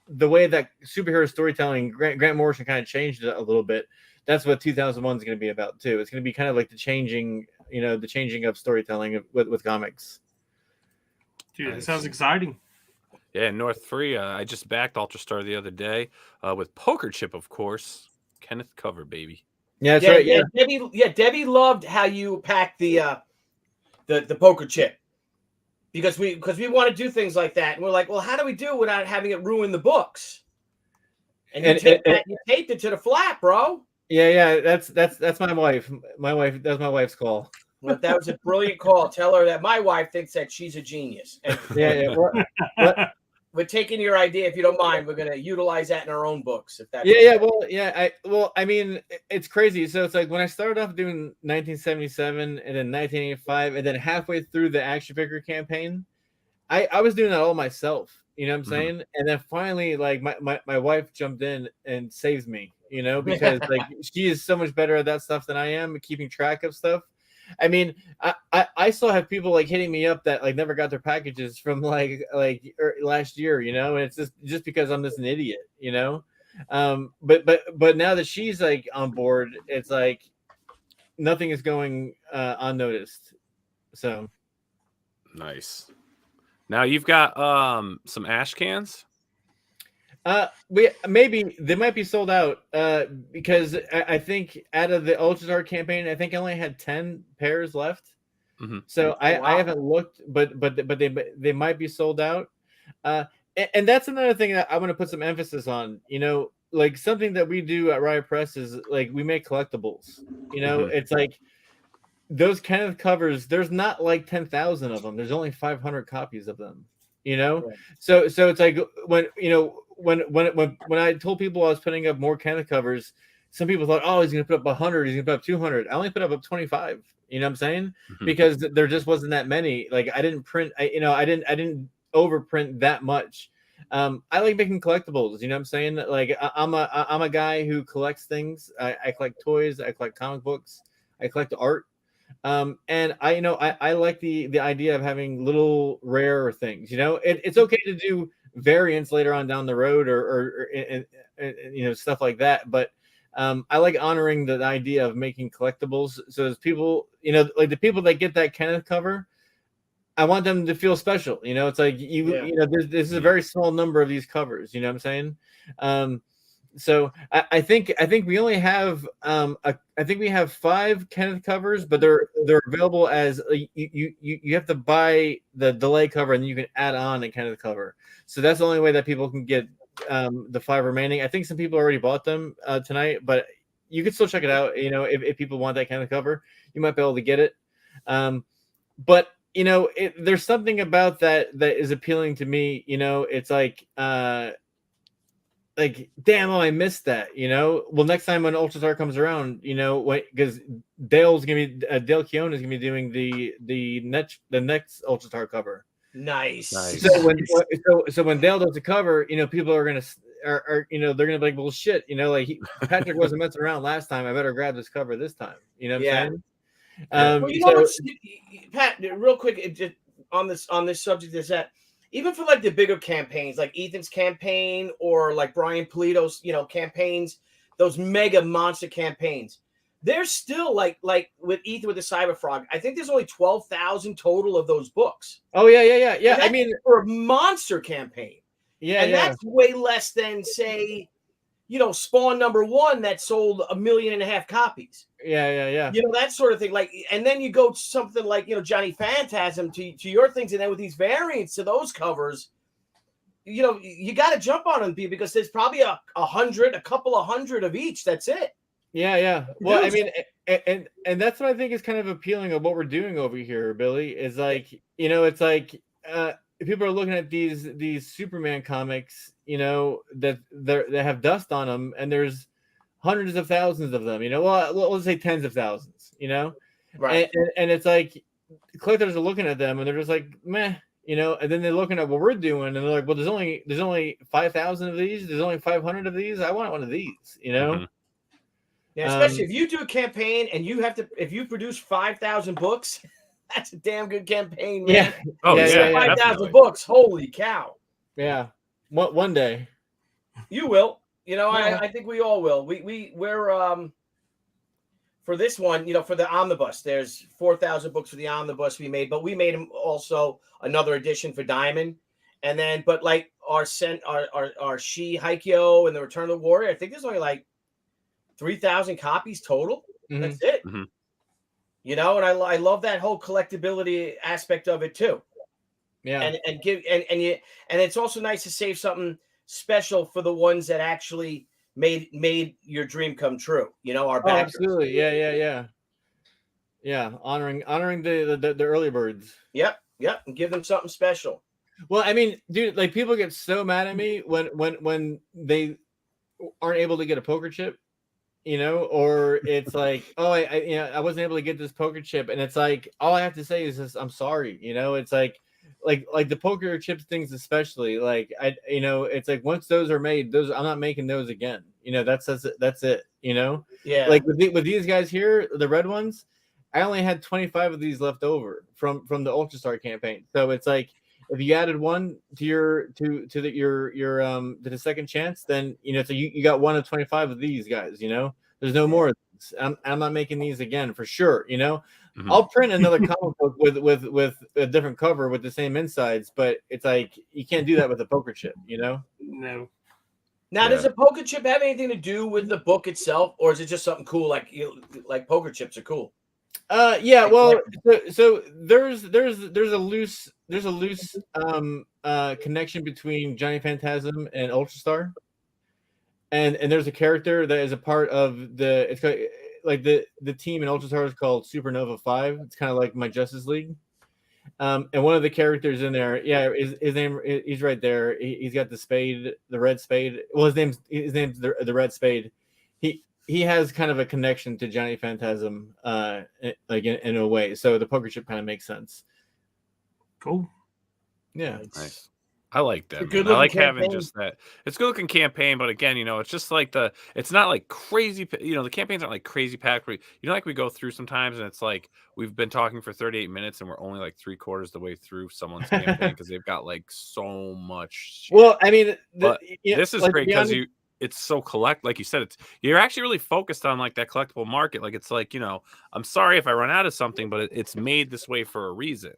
the way that superhero storytelling, Grant Morrison kind of changed it a little bit. That's what 2001 is going to be about too. It's going to be kind of like the changing of storytelling with comics. Dude, that sounds exciting. Yeah, North 3. I just backed Ultra Star the other day with Poker Chip, of course. Kenneth Cover, baby. Yeah, that's right. Yeah. Debbie loved how you packed the Poker Chip. Because we want to do things like that, and we're like, well, how do we do it without having it ruin the books? And you taped it to the flap, bro. Yeah, that's my wife. That's my wife's call. Well, that was a brilliant call. Tell her that my wife thinks that she's a genius. And we're taking your idea, if you don't mind. We're going to utilize that in our own books. If that's I mean, it's crazy. So it's like when I started off doing 1977 and then 1985, and then halfway through the action figure campaign, I was doing that all myself. You know what I'm saying? And then finally, like my wife jumped in and saved me. Because like she is so much better at that stuff than I am, keeping track of stuff. I mean, I still have people like hitting me up that like never got their packages from like last year, and it's just because I'm just an idiot, But now that she's like on board, it's like nothing is going unnoticed. So nice. Now you've got some ash cans. Maybe they might be sold out because I think out of the Ultrastar campaign, I think I only had 10 pairs left. So I haven't looked, but they might be sold out. And that's another thing that I want to put some emphasis on. Like something that we do at Riot Press is like we make collectibles. It's like those kind of covers. There's not like 10,000 of them. There's only 500 copies of them. Right. So it's like when I told people I was putting up more Kenneth covers, some people thought, oh, he's going to put up 100, he's going to put up 200. I only put up 25. You know what I'm saying? Because there just wasn't that many. Like I didn't print, I didn't overprint that much. I like making collectibles. You know what I'm saying? Like I'm a guy who collects things. I collect toys. I collect comic books. I collect art. And I like the idea of having little rare things. It's okay to do variants later on down the road or stuff like that, but I like honoring the idea of making collectibles. So as people, like the people that get that Kenneth cover, I want them to feel special. It's like this is a very small number of these covers. You know what I'm saying? So I think we only have I think we have 5 Kenneth covers, but they're available as you have to buy the delay cover and then you can add on a Kenneth cover. So that's the only way that people can get the 5 remaining. I think some people already bought them tonight, but you can still check it out. If people want that Kenneth cover, you might be able to get it. But there's something about that is appealing to me. It's like damn, I missed that. Well, next time when Ultrastar comes around, because Dale Keown is gonna be doing the next Ultrastar cover. Nice. So when Dale does the cover, people are gonna they're gonna be like, well, shit, Patrick wasn't messing around last time. I better grab this cover this time. You know what I'm saying? Well, Pat, real quick, just on this subject is that even for like the bigger campaigns, like Ethan's campaign or like Brian Polito's, campaigns, those mega monster campaigns. There's still like with Ethan with the Cyber Frog. I think there's only 12,000 total of those books. Oh yeah. I mean, for a monster campaign. Yeah, and that's way less than, say, Spawn #1 that sold 1.5 million copies. Yeah. That sort of thing. Like, and then you go to something like Johnny Phantasm to your things, and then with these variants to those covers, you got to jump on them because there's probably a couple of hundred of each. That's it. Yeah. Well, I mean, and that's what I think is kind of appealing of what we're doing over here, Billy. Is like, it's like people are looking at these Superman comics, that have dust on them, and there's hundreds of thousands of them. Well, let's say tens of thousands. Right. And it's like collectors are looking at them, and they're just like, meh. And then they're looking at what we're doing, and they're like, well, there's only 5,000 of these. There's only 500 of these. I want one of these. Mm-hmm. Yeah, especially if you do a campaign and if you produce 5,000 books, that's a damn good campaign, man. Yeah. Oh, yeah. 5,000 books. Holy cow. Yeah. One day. You will. I think we all will. We're for this one, for the omnibus, there's 4,000 books for the omnibus we made, but we made them also another edition for Diamond. And then, but like our She Haikyo and the Return of the Warrior, I think there's only like 3,000 copies total. Mm-hmm. That's it. Mm-hmm. And I love that whole collectability aspect of it too. Yeah. And it's also nice to save something special for the ones that actually made your dream come true. Our backers. Absolutely. Yeah. Honoring the early birds. Yep. And give them something special. Well, I mean, dude, like people get so mad at me when they aren't able to get a poker chip. Or it's like, oh, I wasn't able to get this poker chip, and it's like all I have to say is just, I'm sorry. It's like the poker chips things, especially it's like once those are made, I'm not making those again. That's it. Yeah. Like with these guys here, the red ones, I only had 25 of these left over from the Ultra Star campaign. So it's like if you added one to your second chance, then so you got one of 25 of these guys. There's no more of these. I'm not making these again for sure. Mm-hmm. I'll print another comic book with a different cover with the same insides, but it's like you can't do that with a poker chip. No. Now, does a poker chip have anything to do with the book itself, or is it just something cool like poker chips are cool? Yeah, well, so there's a loose connection between Johnny Phantasm and Ultra Star, and there's a character that is a part of it's called, like the team in Ultra Star is called Supernova 5. It's kind of like my Justice League, and one of the characters in there, his name, he's right there. He's got the spade, the red spade. Well, his name's the red spade. He has kind of a connection to Johnny Phantasm, like in a way. So the poker chip kind of makes sense. Cool. Yeah. Nice. I like that. Good I like campaign. having just that. It's a good looking campaign, but again, it's just like it's not like crazy. The campaigns aren't like crazy packed. Like we go through sometimes, and it's like we've been talking for 38 minutes, and we're only like 3/4 the way through someone's campaign because they've got like so much shit. Well, I mean, this is great because it's so like you said, you're actually really focused on like that collectible market. Like it's like, I'm sorry if I run out of something, but it's made this way for a reason.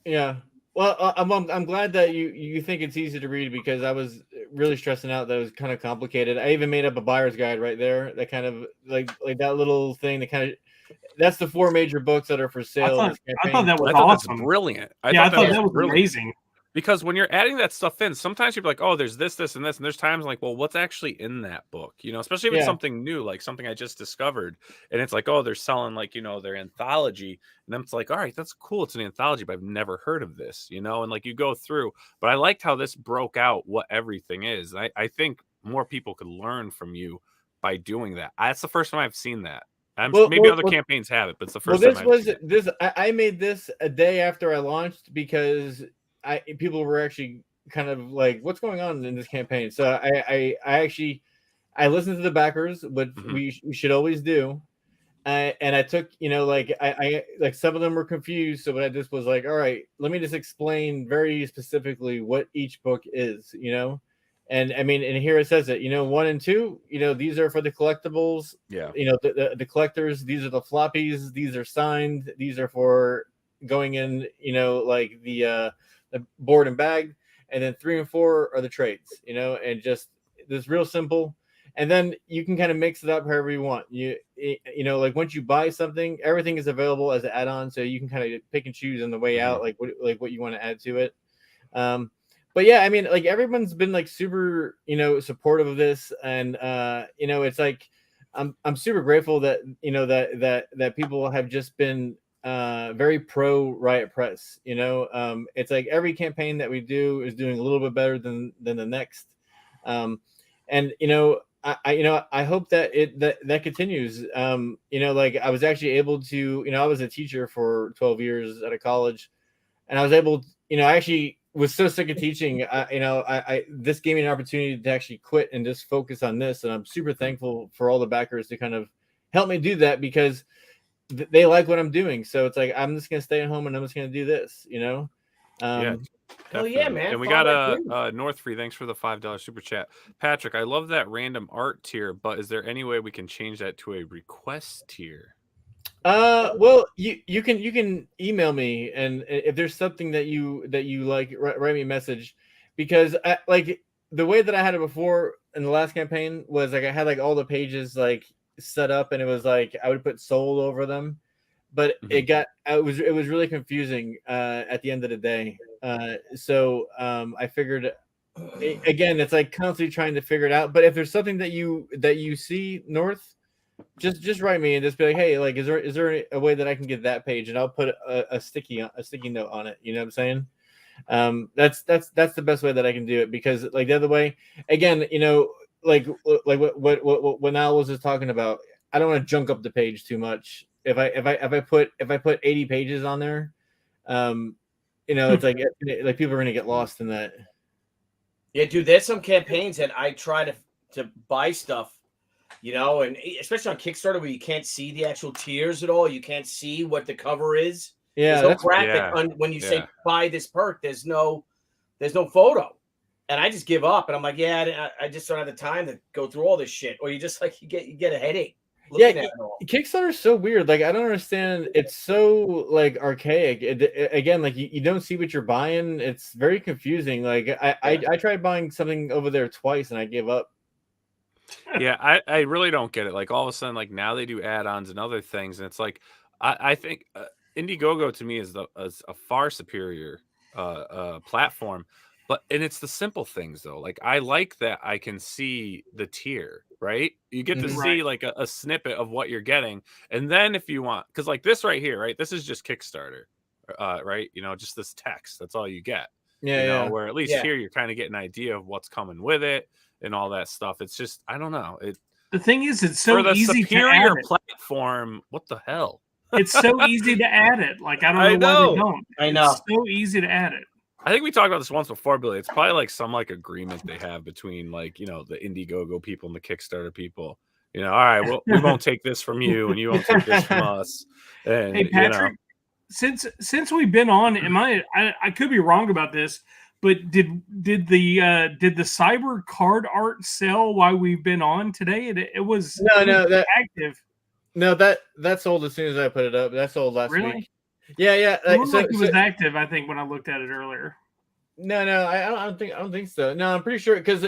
Yeah. Well, I'm glad that you think it's easy to read, because I was really stressing out that it was kind of complicated. I even made up a buyer's guide right there. That kind of like that little thing that kind of, that's the 4 major books that are for sale. I thought that was awesome. awesome. Brilliant. I thought that was amazing. Because when you're adding that stuff in, sometimes you're like, oh, there's this, and this. And there's times like, well, what's actually in that book? Especially if it's something new, like something I just discovered. And it's like, oh, they're selling like, their anthology. And then it's like, all right, that's cool. It's an anthology, but I've never heard of this, and like you go through. But I liked how this broke out what everything is. I think more people could learn from you by doing that. That's the first time I've seen that. Maybe other campaigns have it, but it's the first time. I made this a day after I launched because people were actually kind of like, what's going on in this campaign? So I listened to the backers, which we should always do. And I took, I some of them were confused. So what I just was like, all right, let me just explain very specifically what each book is, And I mean, and here it says it, 1 and 2, these are for the collectibles. Yeah. The collectors, these are the floppies, these are signed, these are for going in, like the board and bag. And then 3 and 4 are the trades, and just this real simple. And then you can kind of mix it up however you want. Like once you buy something, everything is available as an add-on, so you can kind of pick and choose on the way out, like what you want to add to it. But yeah, I mean, like everyone's been like super, supportive of this, and it's like I'm super grateful that that people have just been very pro Riot Press. It's like every campaign that we do is doing a little bit better than the next, and I hope that that continues. Like I was actually able to, I was a teacher for 12 years at a college, and I was able, I actually was so sick of teaching. This gave me an opportunity to actually quit and just focus on this, and I'm super thankful for all the backers to kind of help me do that, because they like what I'm doing. So it's like I'm just gonna stay at home and I'm just gonna do this. Yeah. Hell yeah, man. And we got North Free. Thanks for the $5 super chat. Patrick, I love that random art tier, but is there any way we can change that to a request tier? Well, you can email me, and if there's something that you like, write me a message, because like the way that I had it before in the last campaign was like I had like all the pages like set up, and it was like I would put soul over them, but it was really confusing at the end of the day. So I figured, again, it's like constantly trying to figure it out. But if there's something that you see, North, just write me and just be like, hey, like, is there a way that I can get that page, and I'll put a sticky note on it. You know what I'm saying? That's the best way that I can do it, because like the other way, again, like what Nile was just talking about, I don't want to junk up the page too much. If I put 80 pages on there, it's like people are gonna get lost in that. Yeah, dude, there's some campaigns that I try to buy stuff, and especially on Kickstarter where you can't see the actual tiers at all. You can't see what the cover is. Yeah, there's no graphic when you say buy this perk. There's no photo, and I just give up. And I'm like, yeah, I just don't have the time to go through all this shit. Or you just like you get a headache. Yeah, Kickstarter is so weird. Like I don't understand. It's so like archaic. Again, like you don't see what you're buying. It's very confusing. Like I tried buying something over there twice and I gave up. Yeah, I really don't get it. Like all of a sudden, like now they do add-ons and other things, and it's like I think Indiegogo to me is a far superior platform. And it's the simple things though. Like I like that I can see the tier, right? You get to see like a snippet of what you're getting, and then if you want, because like this right here, right? This is just Kickstarter, right? Just this text. That's all you get. Yeah, Where at least here you're kind of getting an idea of what's coming with it and all that stuff. It's just I don't know. The thing is, it's so easy to add it. Platform. What the hell? It's so easy to add it. Like I don't know why they don't. I know. It's so easy to add it. I think we talked about this once before, Billy. It's probably like some like agreement they have between like, the Indiegogo people and the Kickstarter people. All right, well, we won't take this from you and you won't take this from us. And, hey, Patrick, since we've been on, I could be wrong about this, but did the cyber card art sell while we've been on today? It was that active. No, that sold as soon as I put it up. That sold last week. Yeah. It looked like it was active, I think, when I looked at it earlier. No, I don't think so. No, I'm pretty sure because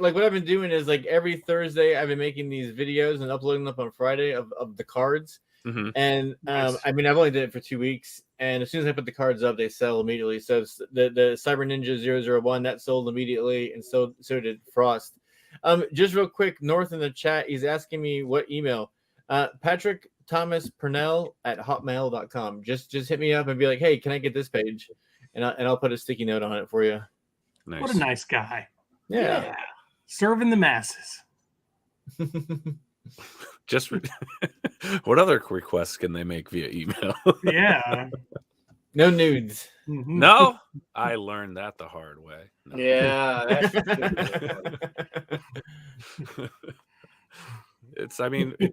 like what I've been doing is like every Thursday I've been making these videos and uploading them up on Friday of the cards. And Nice. I mean I've only did it for 2 weeks, and as soon as I put the cards up, they sell immediately. So the Cyber Ninja 001 that sold immediately, and so did Frost. Just real quick, North in the chat, he's asking me what email. Patrick Thomas Parnell at hotmail.com. Just hit me up and be like, hey, can I get this page? And I'll put a sticky note on it for you. Nice. What a nice guy. Yeah. Serving the masses. Just what other requests can they make via email? Yeah. No nudes. Mm-hmm. No, I learned that the hard way. No. Yeah.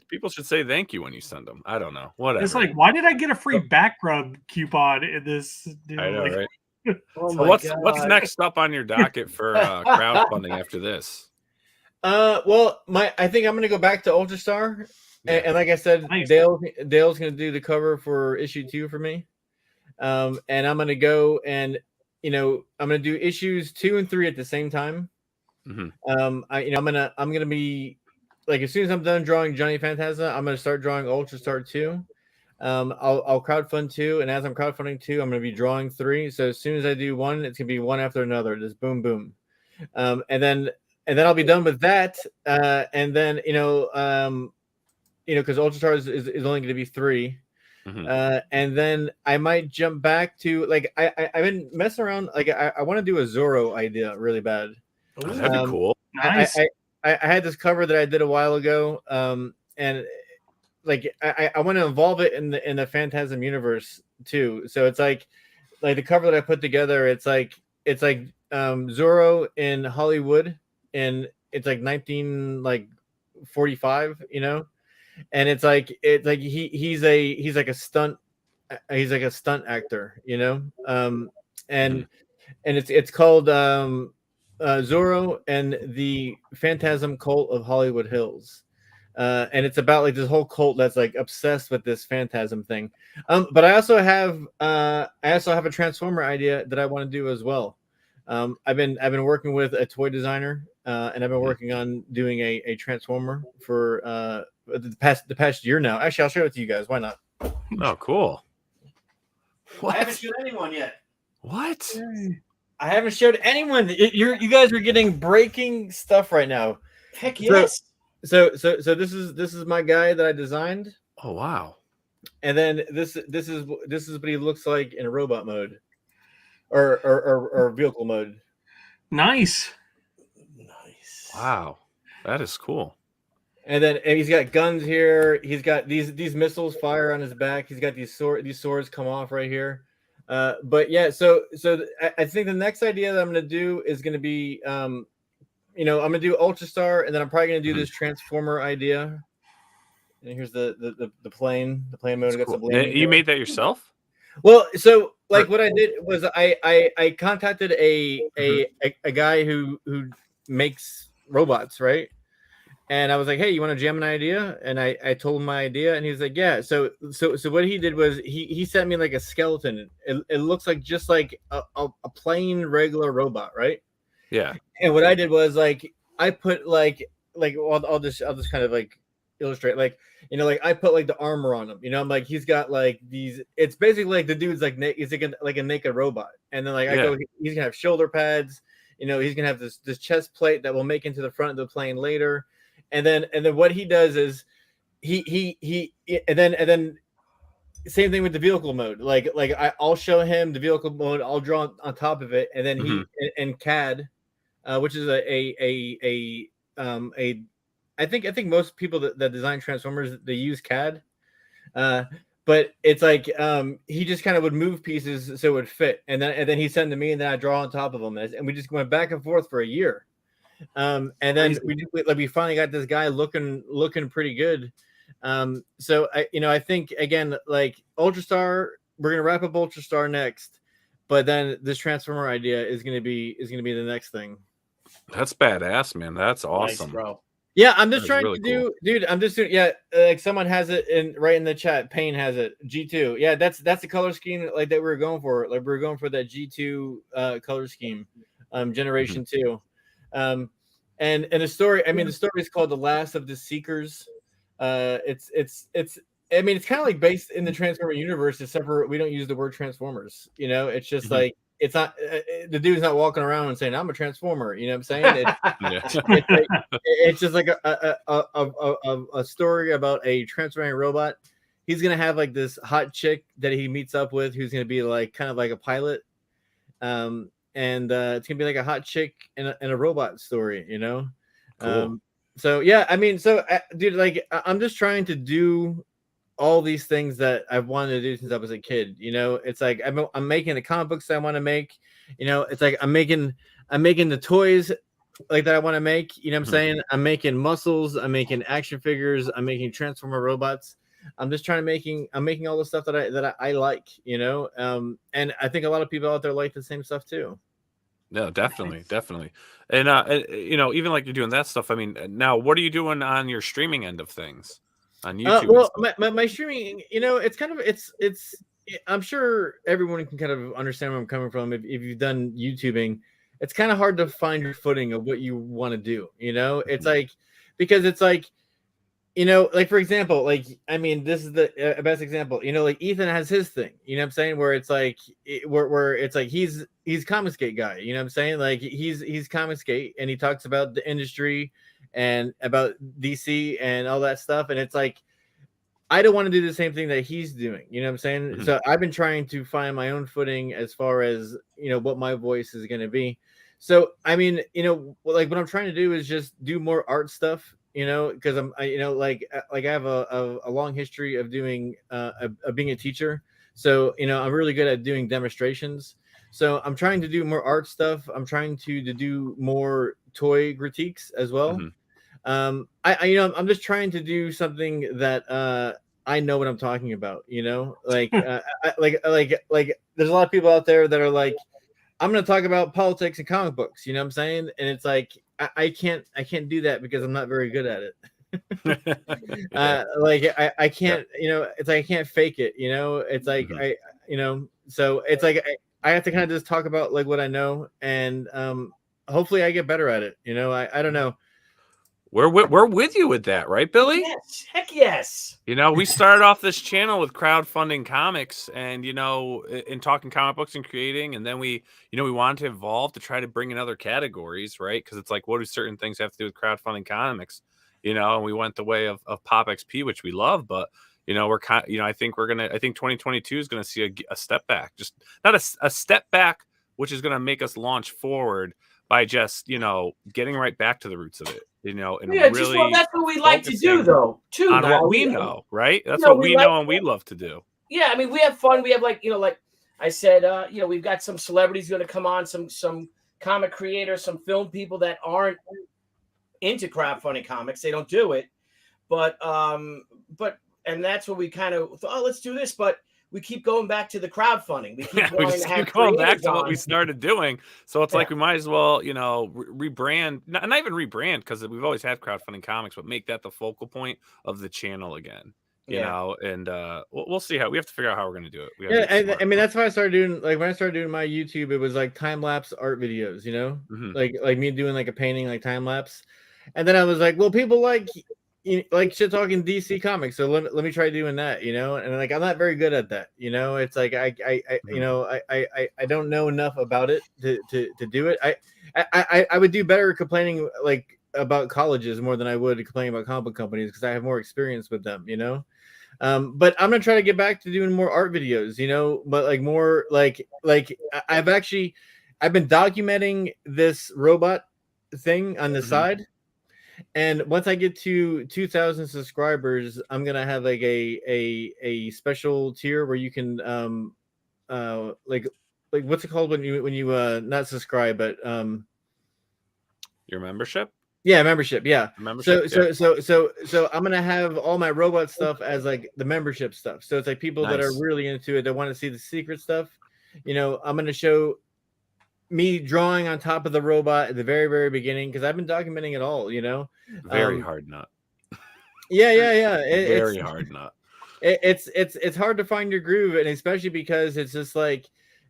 People should say thank you when you send them. I don't know. Whatever. It's like, why did I get a free back rub coupon in this? I know, right? Oh So my what's God. next up on your docket for crowdfunding after this? Well, I think I'm gonna go back to Ultrastar, Yeah. and like I said, Nice. Dale's gonna do the cover for issue 2 for me, and I'm gonna go and I'm gonna do issues 2 and 3 at the same time. Mhm. I'm gonna be like, as soon as I'm done drawing Johnny Phantasm, I'm gonna start drawing Ultrastar 2. I'll crowdfund 2, and as I'm crowdfunding 2, I'm gonna be drawing 3. So as soon as I do one, it's gonna be one after another, just boom, boom, and then I'll be done with that. And then because Ultrastar is only gonna be 3. Mhm. And then I might jump back to like I've been messing around. Like I want to do a Zorro idea really bad. Oh, that'd be Um, cool. Nice. I had this cover that I did a while ago, and like I want to involve it in the Phantasm universe too. So it's like the cover that I put together. It's like Zorro in Hollywood, and it's like 1945, and it's like he's like a stunt actor, and it's called Zorro and the Phantasm Cult of Hollywood Hills. And it's about like this whole cult that's like obsessed with this phantasm thing. But I also have a Transformer idea that I want to do as well. I've been working with a toy designer, and I've been working on doing a Transformer for the past year now. Actually, I'll show it to you guys. Why not? Oh, cool. I haven't showed anyone yet. What? I haven't showed anyone. You guys are getting breaking stuff right now. Heck yes. So this is my guy that I designed, Oh, wow. and then this is what he looks like in robot mode, or vehicle mode. Nice. Wow. That is cool. And he's got guns here. He's got these missiles fire on his back. He's got these swords come off right here. But yeah, so I think the next idea that I'm gonna do is gonna be I'm gonna do Ultrastar, and then I'm probably gonna do this Transformer idea. And here's the plane mode. Got Cool. some You made that yourself? Well, so like what I did was I contacted a guy who makes robots, right? And I was like, hey, you want to jam an idea? And I told him my idea, and he was like, yeah. So what he did was he sent me like a skeleton. It looks like just like a plain regular robot, right? Yeah. And what I did was like I put like I'll just kind of like illustrate like I put like the armor on him. I'm like he's got like these. It's basically like the dude's like he's like a naked robot, and then like I go he's gonna have shoulder pads. He's gonna have this chest plate that will make into the front of the plane later. And then what he does is he and then same thing with the vehicle mode. Like I'll show him the vehicle mode. I'll draw on top of it, and then he and CAD, which is I think most people that design Transformers, they use CAD. But it's like he just kind of would move pieces so it would fit, and then he sent them to me, and then I draw on top of them, and we just went back and forth for a year. And then we finally got this guy looking pretty good. So I think again, like Ultrastar, we're gonna wrap up Ultrastar next, but then this Transformer idea is gonna be the next thing. That's badass, man. That's awesome. Nice, bro. Yeah, I'm just That's trying really to do, dude. I'm just doing, yeah. Like someone has it right in the chat. Payne has it. G2. Yeah, that's the color scheme like that we were going for. Like we were going for that G2 color scheme, Generation 2. And the story. I mean, the story is called "The Last of the Seekers." It's. I mean, it's kind of like based in the Transformer universe, except for we don't use the word Transformers. It's just like it's not the dude's not walking around and saying I'm a Transformer. You know what I'm saying? It's just like a story about a transforming robot. He's gonna have like this hot chick that he meets up with, who's gonna be like kind of like a pilot. And it's gonna be like a hot chick in a robot story. Cool. So yeah, I mean, so dude, like I'm just trying to do all these things that I've wanted to do since I was a kid. It's like I'm making the comic books that I want to make. It's like I'm making the toys like that I want to make. You know what I'm saying? I'm making muscles. I'm making action figures. I'm making Transformer robots. I'm just I'm making all the stuff that I like, you know. And I think a lot of people out there like the same stuff too. No, definitely, definitely. And you know, even like you're doing that stuff. I mean, now what are you doing on your streaming end of things on YouTube? Well, my streaming, you know, it's kind of it's I'm sure everyone can kind of understand where I'm coming from. If you've done YouTubing, it's kind of hard to find your footing of what you want to do. You know, it's like, because it's like, you know, like for example, like, I mean, this is the best example. You know, like Ethan has his thing. You know what I'm saying? Where it's like, where it's like he's Comicsgate guy. You know what I'm saying? Like he's Comicsgate, and he talks about the industry and about DC and all that stuff. And it's like, I don't want to do the same thing that he's doing. You know what I'm saying? Mhm. So I've been trying to find my own footing as far as, you know, what my voice is going to be. So, I mean, you know, like what I'm trying to do is just do more art stuff, you know, because you know, like I have a long history of doing, of being a teacher. So, you know, I'm really good at doing demonstrations. So I'm trying to do more art stuff. I'm trying to do more toy critiques as well. Mhm. You know, I'm just trying to do something that I know what I'm talking about, you know, like like there's a lot of people out there that are like, I'm going to talk about politics and comic books, you know what I'm saying? And it's like, I can't do that because I'm not very good at it. Like I can't, you know, it's like I can't fake it, you know. It's like you know, so it's like I have to kind of just talk about like what I know, and hopefully I get better at it, you know. I don't know. We're with you with that, right, Billy? Yes, heck yes. You know, we started off this channel with crowdfunding comics, and you know, in talking comic books and creating, and then we, you know, we wanted to evolve to try to bring in other categories, right? Because it's like, what do certain things have to do with crowdfunding comics? You know, and we went the way of Pop XP, which we love, but you know, you know, I think 2022 is gonna see a step back, just not a step back, which is gonna make us launch forward by just, you know, getting right back to the roots of it, you know, and Yeah, really well, that's what we like to do, focusing though. Too on now. what we know, right? That's you know, what we like, know and we love to do. Yeah, I mean, we have fun. We have, like, you know, like I said, you know, we've got some celebrities going to come on, some comic creators, some film people that aren't into crowdfunding comics. They don't do it, but and that's what we kind of thought, oh, let's do this, but we keep going back to the crowdfunding. We keep We wanting just to have keep going back creators to what on. we started doing. So it's like Yeah. we might as well, you know, rebrand, not even rebrand, because we've always had crowdfunding comics, but make that the focal point of the channel again. You Yeah. know, and we'll see how we have to figure out how we're going to do it. We Yeah, and I mean that's why I started doing, like when I started doing my YouTube, it was like time lapse art videos, you know, like me doing like a painting, like time lapse, and then I was like, well, people like shit talking DC comics, so let me try doing that, you know, and like I'm not very good at that, you know. It's like I you know, I don't know enough about it to do it. I would do better complaining like about colleges more than I would complaining about comic book companies because I have more experience with them, you know. But I'm gonna try to get back to doing more art videos, you know, but like more like I've been documenting this robot thing on the side. And once I get to 2,000 subscribers, I'm gonna have like a special tier where you can like what's it called when you not subscribe but your membership. Yeah, membership. Yeah. Membership. So I'm gonna have all my robot stuff as like the membership stuff. So it's like people that are Nice. really into it, that want to see the secret stuff. You know, I'm gonna show me drawing on top of the robot at the very, very beginning because I've been documenting it all. You know, Very hard nut. Yeah. Very hard nut. It's hard to find your groove, and especially because it's just like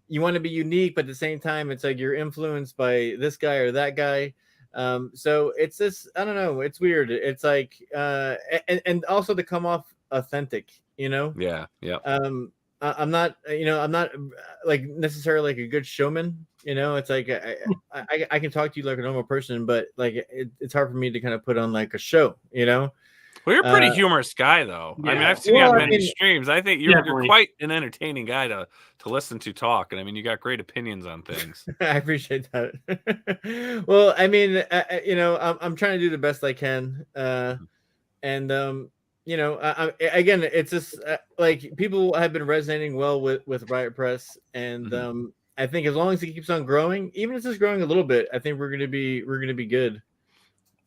you want to be unique, but at the same time, it's like you're influenced by this guy or that guy. So it's this, I don't know, it's weird. It's like and also to come off authentic, you know. Yeah. I'm not, you know, I'm not like necessarily like a good showman, you know. It's like I can talk to you like a normal person, but like it's hard for me to kind of put on like a show, you know. Well, you're a pretty humorous guy, though. Yeah. I mean, I've seen you on many mean, streams. I think you're definitely. quite an entertaining guy to listen to talk, and I mean, you got great opinions on things. I appreciate that. Well, I mean, you know, I'm trying to do the best I can, and you know, again, it's just like people have been resonating well with Riot Press, and I think as long as it keeps on growing, even if it's just growing a little bit, I think we're gonna be good.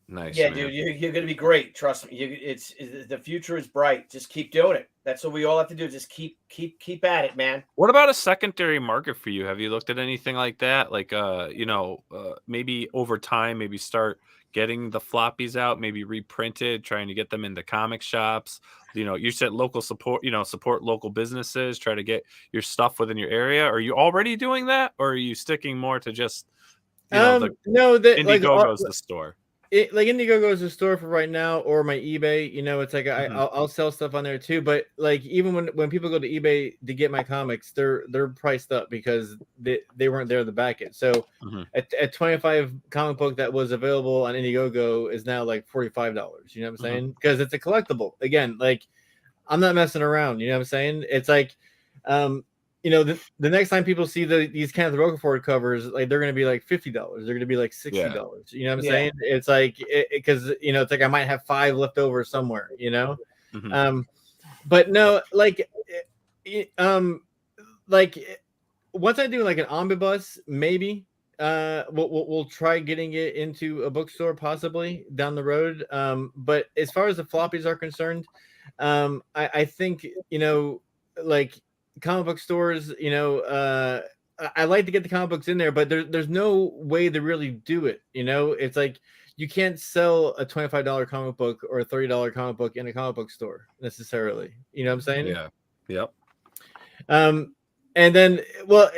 Nice. Yeah, man. dude, you're gonna be great. Trust me. It's the future is bright. Just keep doing it. That's what we all have to do. Just keep at it, man. What about a secondary market for you? Have you looked at anything like that? Like, maybe over time, maybe start getting the floppies out, maybe reprinted, trying to get them into comic shops. You said local support, support local businesses, try to get your stuff within your area. Are you already doing that, or are you sticking more to just, the No, that like Indiegogo's the store? like Indiegogo is a store for right now, or my eBay. It's like I'll sell stuff on there too. But like even when people go to eBay to get my comics, they're priced up because they weren't there to back it. So at 25 comic book that was available on Indiegogo is now like $45. You know what I'm saying? Because it's a collectible. Again, like I'm not messing around. You know what I'm saying? It's like the next time people see these kind of the Roquefort covers, like they're going to be like $50. They're going to be like $60. You know what I'm saying? It's like because it's like I might have 5 left over somewhere. But no, like once I do like an omnibus, maybe we'll try getting it into a bookstore possibly down the road. But as far as the floppies are concerned, I think like comic book stores, I like to get the comic books in there, but there's no way to really do it. It's like you can't sell a $25 comic book or a $30 comic book in a comic book store necessarily. You know what I'm saying? Yeah. Yep. And then, well,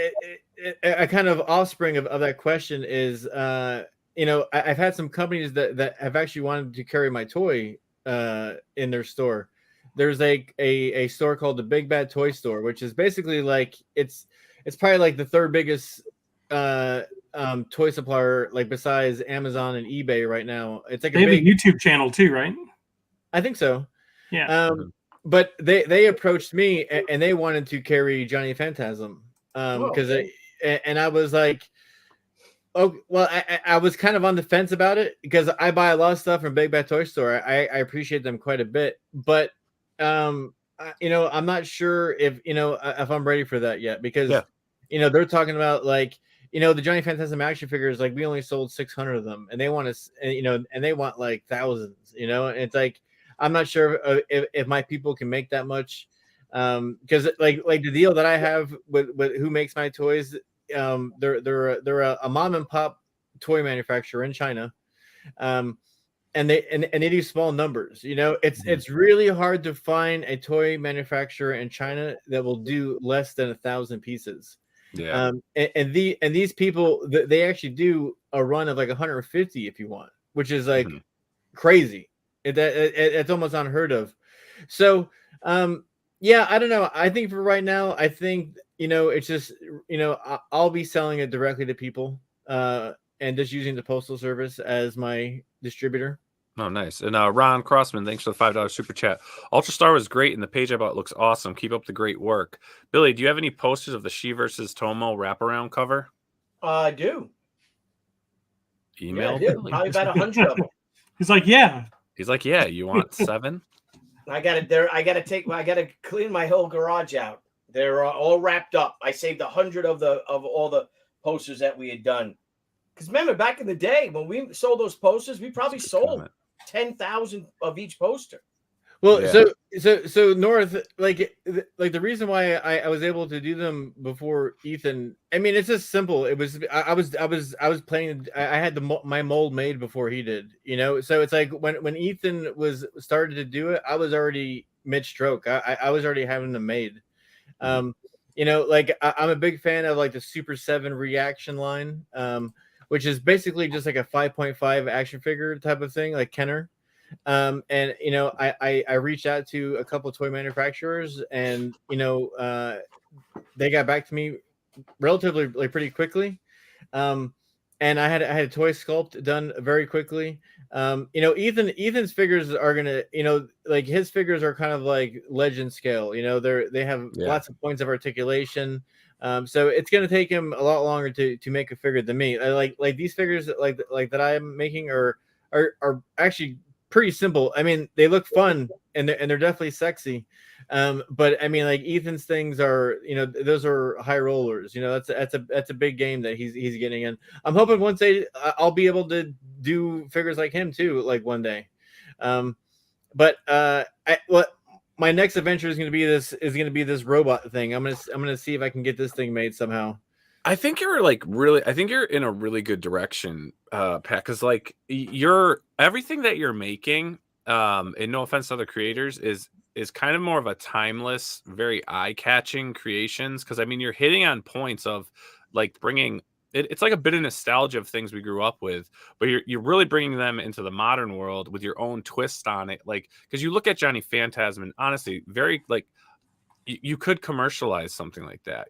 a kind of offspring of that question is, I've had some companies that have actually wanted to carry my toy in their store. There's a store called the Big Bad Toy Store, which is basically like it's probably like the third biggest toy supplier, like besides Amazon and eBay right now. It's like they have a YouTube channel too, right? I think so. Yeah. But they approached me and they wanted to carry Johnny Phantasm because and I was like, oh well, I was kind of on the fence about it because I buy a lot of stuff from Big Bad Toy Store. I appreciate them quite a bit, but I'm not sure if I'm ready for that yet because they're talking about like the Johnny Phantasm action figures, like we only sold 600 of them and they want us and they want like thousands, and it's like I'm not sure if my people can make that much because like the deal that I have with who makes my toys, they're a mom and pop toy manufacturer in China, and they do small numbers. It's really hard to find a toy manufacturer in China that will do less than 1,000 pieces. Yeah. And these people, they actually do a run of like 150 if you want, which is like crazy. It's almost unheard of. So I don't know. I think for right now, I think it's just I'll be selling it directly to people and just using the postal service as my distributor. Oh, nice. And Ron Crossman, thanks for the $5 super chat. Ultra Star was great, and the page I bought looks awesome. Keep up the great work. Billy, do you have any posters of the She versus Tomo wraparound cover? I do. Email I do. Billy. Probably about 100 of them. He's like, yeah. He's like, yeah. You want 7? I gotta clean my whole garage out. They're all wrapped up. I saved 100 of all the posters that we had done. Because remember, back in the day when we sold those posters, we probably sold 10,000 of each poster. Well, so North, like the reason why I was able to do them before Ethan, I mean, it's just simple. It was I was playing. I had my mold made before he did. So it's like when Ethan started to do it, I was already mid-stroke. I was already having them made. Like I'm a big fan of like the Super 7 reaction line, which is basically just like a 5.5 action figure type of thing, like Kenner. And I reached out to a couple of toy manufacturers, and they got back to me relatively like pretty quickly. And I had a toy sculpt done very quickly. Ethan's figures are gonna, like his figures are kind of like legend scale. They have lots of points of articulation. So it's gonna take him a lot longer to make a figure than me. Like these figures like that I'm making are actually pretty simple. I mean, they look fun and they're definitely sexy, But I mean, like Ethan's things are, those are high rollers. That's a big game that he's getting in. I'm hoping one day I'll be able to do figures like him too, like one day. But my next adventure is going to be this robot thing. I'm gonna see if I can get this thing made somehow. I think you're in a really good direction, Pat, because like everything that you're making, and no offense to other creators, is kind of more of a timeless, very eye-catching creations. Because I mean, you're hitting on points of like bringing it's like a bit of nostalgia of things we grew up with, but you're really bringing them into the modern world with your own twist on it. Like, because you look at Johnny Phantasm, and honestly, very like you could commercialize something like that.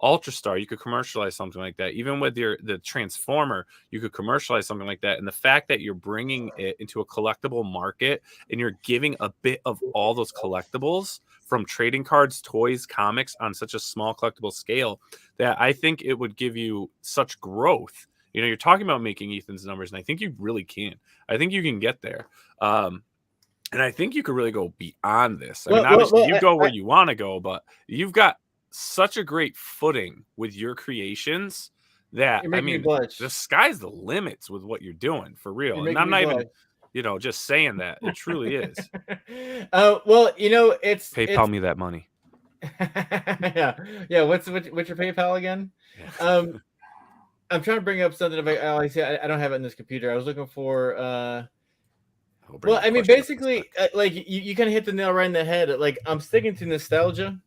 Ultra Star, you could commercialize something like that. Even with the Transformer, you could commercialize something like that. And the fact that you're bringing it into a collectible market and you're giving a bit of all those collectibles, from trading cards, toys, comics, on such a small collectible scale, that I think it would give you such growth. You're talking about making Ethan's numbers, and I think you really can. I think you can get there. And I think you could really go beyond this. I mean, obviously, you go where you want to go, but you've got such a great footing with your creations that, I mean, the sky's the limits with what you're doing, for real. And I'm not even, just saying that. It truly is. Well, it's PayPal me that money. Yeah. What's your PayPal again? Yeah. I'm trying to bring up something about. I don't have it in this computer. I was looking for. Well, I mean, basically, like you kind of hit the nail right in the head. Like, I'm sticking to nostalgia,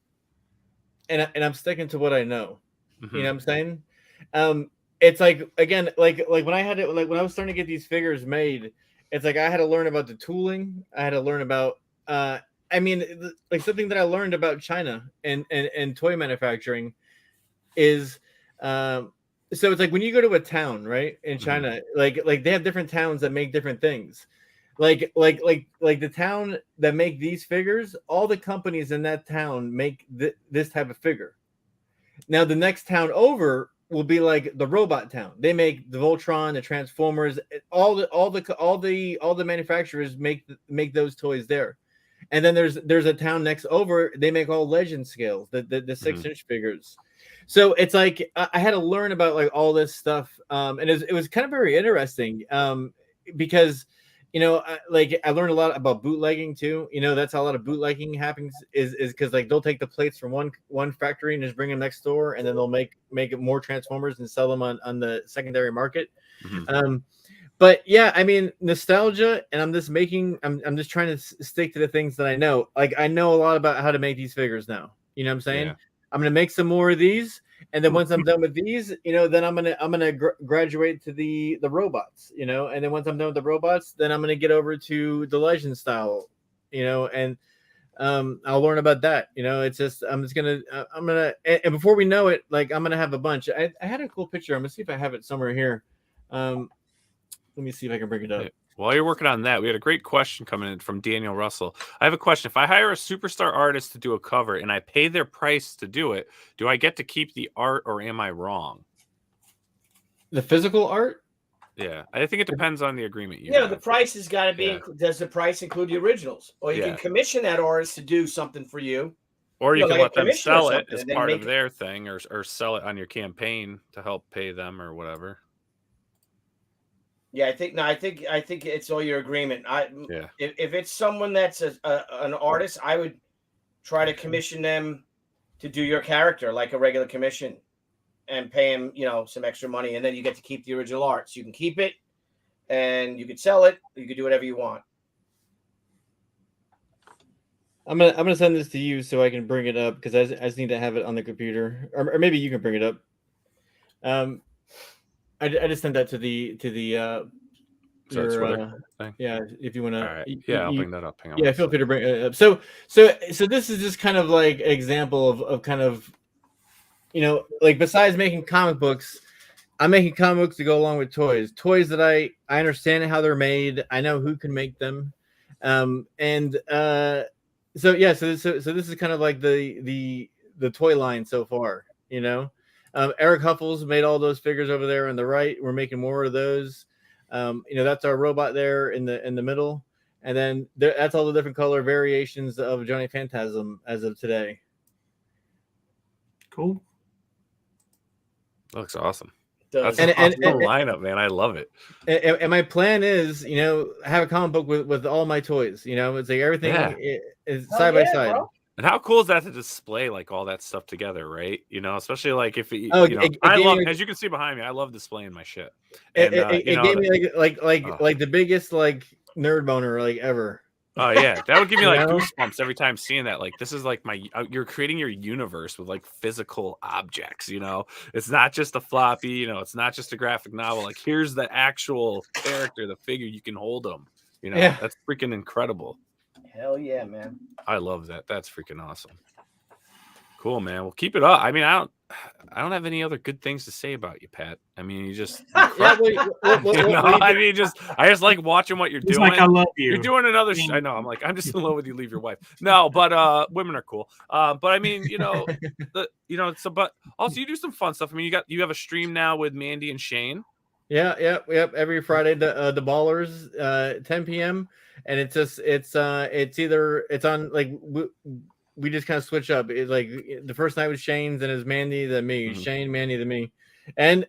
and I'm sticking to what I know. Mm-hmm. You know what I'm saying? It's like, again, like when I was starting to get these figures made, it's like I had to learn about the tooling. I had to learn about, I mean, like something that I learned about China and toy manufacturing is, so it's like when you go to a town, right, in China, mm-hmm. like they have different towns that make different things. Like the town that make these figures, all the companies in that town make this type of figure. Now the next town over will be like the robot town. They make the Voltron, the Transformers, all the manufacturers make those toys there. And then there's a town next over. They make all legend scales, the 6-inch figures. So it's like I had to learn about like all this stuff, and it was kind of very interesting, because. Like I learned a lot about bootlegging too. That's how a lot of bootlegging happens is because like they'll take the plates from one factory and just bring them next door, and then they'll make more Transformers and sell them on the secondary market. Mm-hmm. But yeah, I mean, nostalgia, and I'm just trying to stick to the things that I know. Like I know a lot about how to make these figures now. You know what I'm saying? Yeah. I'm gonna make some more of these. And then once I'm done with these, then I'm gonna graduate to the robots, and then once I'm done with the robots, then I'm gonna get over to the legend style, and I'll learn about that. It's just I'm gonna and before we know it, like I'm gonna have a bunch. I had a cool picture. I'm gonna see if I have it somewhere here. Let me see if I can bring it up. While you're working on that, we had a great question coming in from Daniel Russell. I have a question. If I hire a superstar artist to do a cover and I pay their price to do it, do I get to keep the art, or am I wrong? The physical art? Yeah, I think it depends on the agreement you have. The price has got to be. Yeah. Does the price include the originals, or you can commission that artist to do something for you, or you can let them sell it as part of their thing, or sell it on your campaign to help pay them or whatever. Yeah, I think it's all your agreement. If it's someone that's an artist, I would try to commission them to do your character like a regular commission, and pay him, some extra money, and then you get to keep the original art. So you can keep it, and you could sell it. You could do whatever you want. I'm gonna send this to you so I can bring it up, because I just need to have it on the computer, or maybe you can bring it up. I just sent that to the thing. Yeah, if you want to. Right. Yeah, I'll bring that up. Hang on. Yeah, feel free to bring it up. So this is just kind of like an example of kind of, like besides making comic books, I'm making comic books to go along with toys that I understand how they're made. I know who can make them, so this is kind of like the toy line so far. Eric Huffles made all those figures over there on the right. We're making more of those. That's our robot there in the middle. And then that's all the different color variations of Johnny Phantasm as of today. Cool. That looks awesome. Does. That's And- an awesome lineup, man. I love it. And my plan is, have a comic book with all my toys. It's like everything is Hell side by yeah, side. bro. And how cool is that to display like all that stuff together, right? Especially like if it, Oh, I gave love, me, as you can see behind me, I love displaying my shit. it, And it gave me like the biggest like nerd boner like ever. oh yeah, that would give me You like know? goosebumps every time seeing that. Like this is like you're creating your universe with like physical objects. It's not just a floppy. It's not just a graphic novel. Like here's the actual character, the figure. You can hold them. Yeah. That's freaking incredible. Hell yeah, man. I love that. That's freaking awesome. Cool, man. Well, keep it up. I mean, I don't have any other good things to say about you, Pat. I mean, you just Yeah, I just like watching what you're It's doing. like I love you. You're doing another. I know. I'm just in love with you. Leave your wife. No, but women are cool. But I mean, but also you do some fun stuff. I mean, you have a stream now with Mandy and Shane. Yeah, yep. Every Friday, the Ballers, 10 p.m. And it's on like we just kind of switch up. It's like the first night was Shane's, and it's Mandy, then me. Mm-hmm. Shane, Mandy, then me, and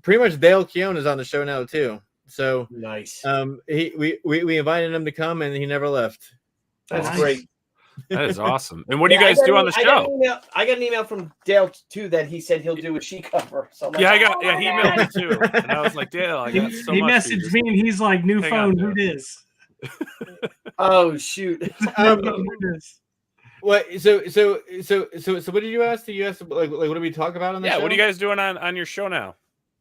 pretty much Dale Keown is on the show now too. So nice. We invited him to come, and he never left. That's Nice. great. That is awesome. And what do you guys do on the show? I got an email from Dale too that he said he'll do a she cover. So I'm like, Yeah, my he emailed God. me too, and I was like, Dale, I got so He much. messaged me and he's like, "New Hang phone, on, who dis?" Oh shoot. Who dis? What? So what did you ask? Did you ask like what do we talk about on the show? Yeah, what are you guys doing on your show now?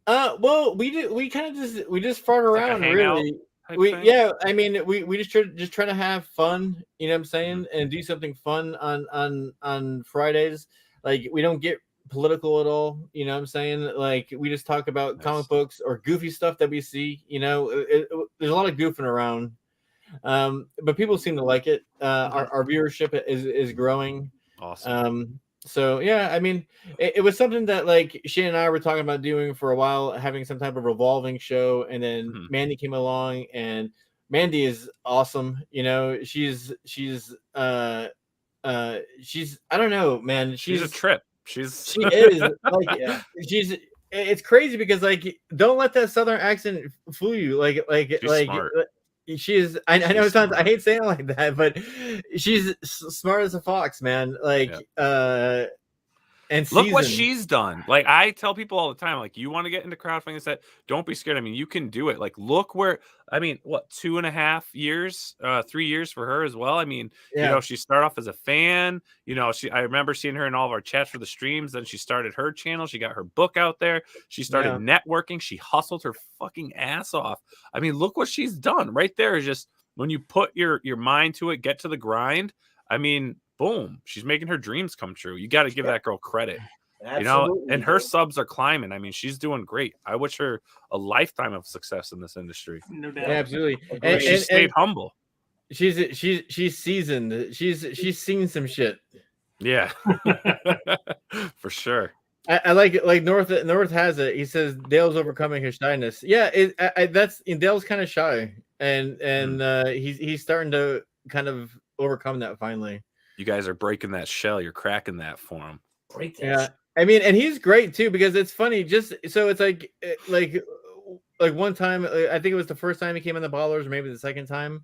Well, we kind of just fart Like a around, hangout really. type thing? I mean, we just try to have fun, you know what I'm saying, and do something fun on Fridays. Like we don't get political at all, you know what I'm saying? Like we just talk about comic books or goofy stuff that we see. There's a lot of goofing around, but people seem to like it. Our viewership is growing. Awesome. So yeah, I mean, it was something that like Shane and I were talking about doing for a while, having some type of revolving show, and then Mandy came along, and Mandy is awesome. She's I don't know, man. She's a trip. She is like it's crazy because like don't let that southern accent fool you. She's smart. She is. I know it sounds. I hate saying it like that, but she's smart as a fox, man. And look what she's done. Like I tell people all the time, like you want to get into crowdfunding, that don't be scared. I mean, you can do it. Like look where. I mean, what 2.5 years, 3 years for her as well. I mean, she started off as a fan. I remember seeing her in all of our chats for the streams. Then she started her channel. She got her book out there. She started networking. She hustled her fucking ass off. I mean, look what she's done. Right there is just when you put your mind to it, get to the grind. I mean, boom, she's making her dreams come true. You got to give that girl credit. Absolutely, and her subs are climbing. I mean, she's doing great. I wish her a lifetime of success in this industry. No doubt. Yeah, absolutely. And she stayed humble. She's seasoned. She's seen some shit. Yeah, for sure. I like it. Like North has it. He says Dale's overcoming his shyness. Yeah, Dale's kind of shy, and he's starting to kind of overcome that finally. You guys are breaking that shell. You're cracking that for him. Break that. Yeah, I mean, and he's great too because it's funny. Just so it's like one time, I think it was the first time he came in the Ballers, or maybe the second time.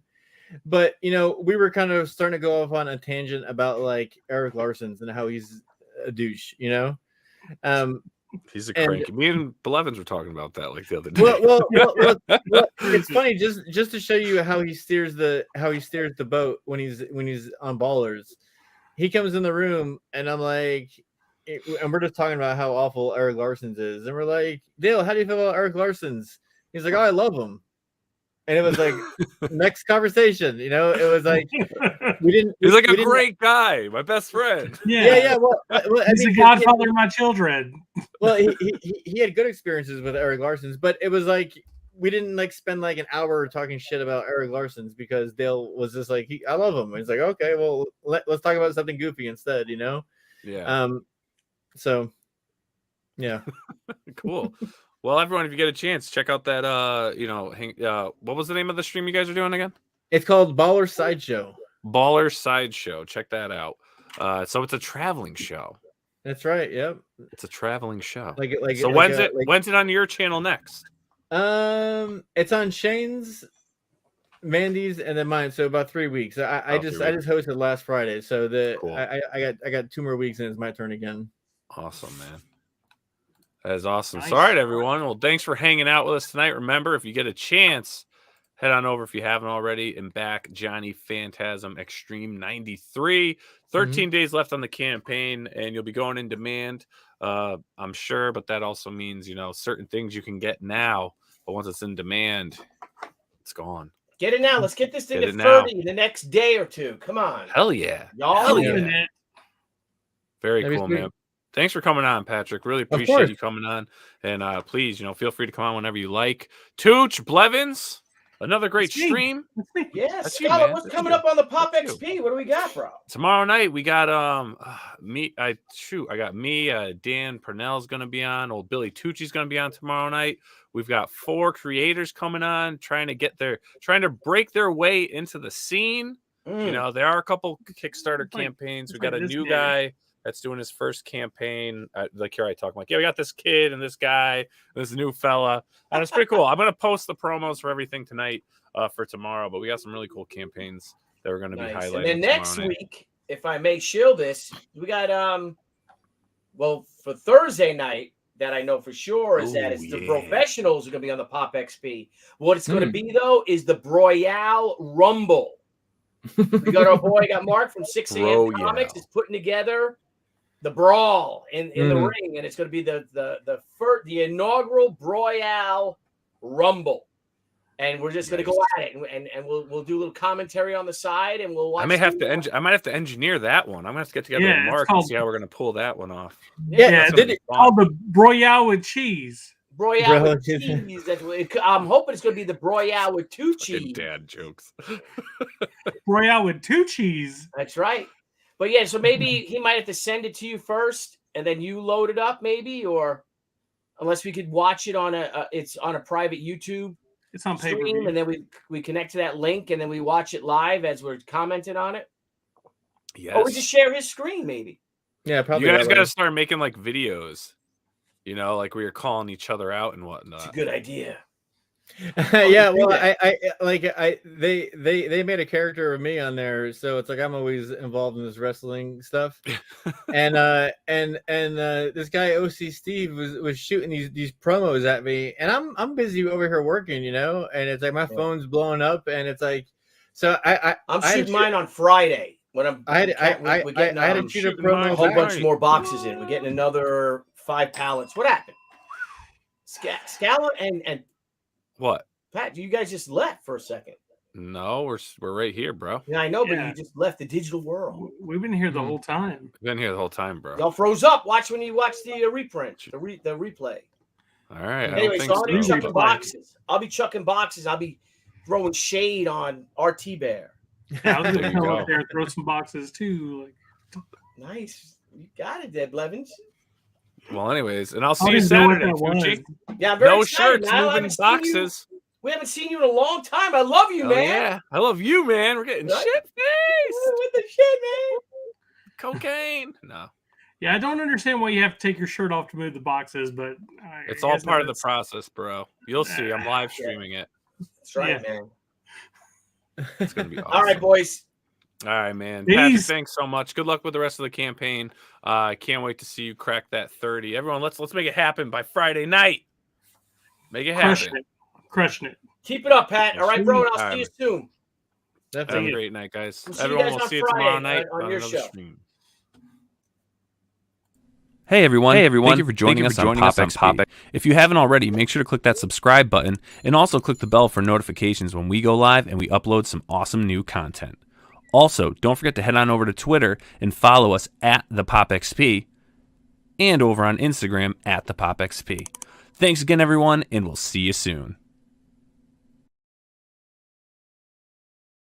But we were kind of starting to go off on a tangent about like Eric Larson's and how he's a douche. He's a crank. Me and Belevins were talking about that like the other day. Well, it's funny just to show you how he steers the boat when he's on Ballers. He comes in the room and I'm like, and we're just talking about how awful Eric Larson's is, and we're like, Dale, how do you feel about Eric Larson's? He's like, oh, I love him. And it was like next conversation, it was like we didn't. He's like a great guy, my best friend. Yeah. Well, he's the godfather of my children. Well, he had good experiences with Eric Larson's, but it was like we didn't like spend like an hour talking shit about Eric Larson's because Dale was just like, I love him. And he's like, okay, well, let's talk about something goofy instead, Yeah. So, yeah. Cool. Well, everyone, if you get a chance, check out that what was the name of the stream you guys are doing again? It's called Baller Sideshow. Baller Sideshow. Check that out. So it's a traveling show. That's right. Yep. It's a traveling show. So when's it on your channel next? It's on Shane's, Mandy's, and then mine. So about 3 weeks. I just hosted last Friday. So Cool. I got 2 more weeks and it's my turn again. Awesome, man. That is awesome. Nice. So, all right, everyone. Well, thanks for hanging out with us tonight. Remember, if you get a chance, head on over if you haven't already and back Johnny Phantasm Extreme 93. 13 days left on the campaign, and you'll be going in demand, I'm sure. But that also means, certain things you can get now. But once it's in demand, it's gone. Get it now. Let's get this thing to 30 the next day or two. Come on. Hell yeah. Y'all. Hell yeah. Very That'd be cool, sweet. man. Thanks for coming on, Patrick. Really appreciate you coming on. And please, feel free to come on whenever you like. Tooch, Blevins, another great stream. Yeah, That's you, Scala, man. what's That's coming you. up on the Pop That's XP? What do we got, bro? Tomorrow night we got I got me, Dan Parnell's gonna be on, old Billy Tucci's gonna be on tomorrow night. We've got 4 creators coming on, trying to break their way into the scene. There are a couple Kickstarter campaigns. We got a new guy that's doing his first campaign. Here I talk, I'm like, yeah, we got this kid and this guy, this new fella, and it's pretty cool. I'm gonna post the promos for everything tonight for tomorrow, but we got some really cool campaigns that we're gonna be highlighting. And then next week, if I may shill this, we got for Thursday night that I know for sure is the professionals are gonna be on the Pop XP. What it's gonna be though is the Broyale Rumble. We got got Mark from 6 a.m. Comics is putting together the brawl in the ring, and it's going to be the inaugural Broyale Rumble, and we're just going to go at it, and we'll do a little commentary on the side, and we'll watch. I might have to engineer that one. I'm going to have to get together with Mark and see how we're going to pull that one off. It's called the Broyale with cheese. Broyale with cheese. I'm hoping it's going to be the Broyale with 2 cheese. Dad jokes. Broyale with 2 cheese. That's right. But yeah, so maybe he might have to send it to you first, and then you load it up, maybe, or unless we could watch it on it's on a private YouTube. It's on stream, pay-per-view. and then we connect to that link, and then we watch it live as we're commenting on it. Yes. Or we just share his screen, maybe. Yeah, probably. You guys got to start making videos. Like we were calling each other out and whatnot. It's a good idea. Yeah, well, they made a character of me on there, so it's like I'm always involved in this wrestling stuff. and this guy OC Steve was shooting these promos at me, and I'm busy over here working, and it's like my phone's blowing up, and it's like, so I'm shooting mine on Friday when I had to shoot a promo. A whole bunch more boxes in. We're getting another 5 pallets. What happened? Scala and what? Pat, you guys just left for a second. No, we're right here, bro. Yeah, I know, but you just left the digital world. We've been here the whole time. We've been here the whole time, bro. Y'all froze up. Watch when you watch the reprint, the replay. All right. Anyway, so I'll be chucking boxes. I'll be throwing shade on RT Bear. Yeah, I was going to come up there and throw some boxes too. Nice. You got it, Deb Blevins. Well, anyways, and I'll see you Saturday, Tucci. Yeah, I'm very no excited, shirts, Nile. moving boxes. We haven't seen you in a long time. I love you, man. Yeah, I love you, man. We're getting shit faced with the shit, man. Cocaine. No. Yeah, I don't understand why you have to take your shirt off to move the boxes, but it's all part of the process, bro. You'll see. I'm live streaming it. That's right, man. It's gonna be awesome. All right, boys. All right, man. Patrick, thanks so much. Good luck with the rest of the campaign. I can't wait to see you crack that 30. Everyone, let's make it happen by Friday night. Make it happen. Crushing it. Keep it up, Pat. All right, bro. And I'll see you soon. Have a great night, guys. We'll Everyone will see you tomorrow night on your show. Stream. Hey everyone. Thank you for joining us on Pop XP. If you haven't already, make sure to click that subscribe button and also click the bell for notifications when we go live and we upload some awesome new content. Also, don't forget to head on over to Twitter and follow us at the Pop XP and over on Instagram at the Pop XP. Thanks again, everyone, and we'll see you soon.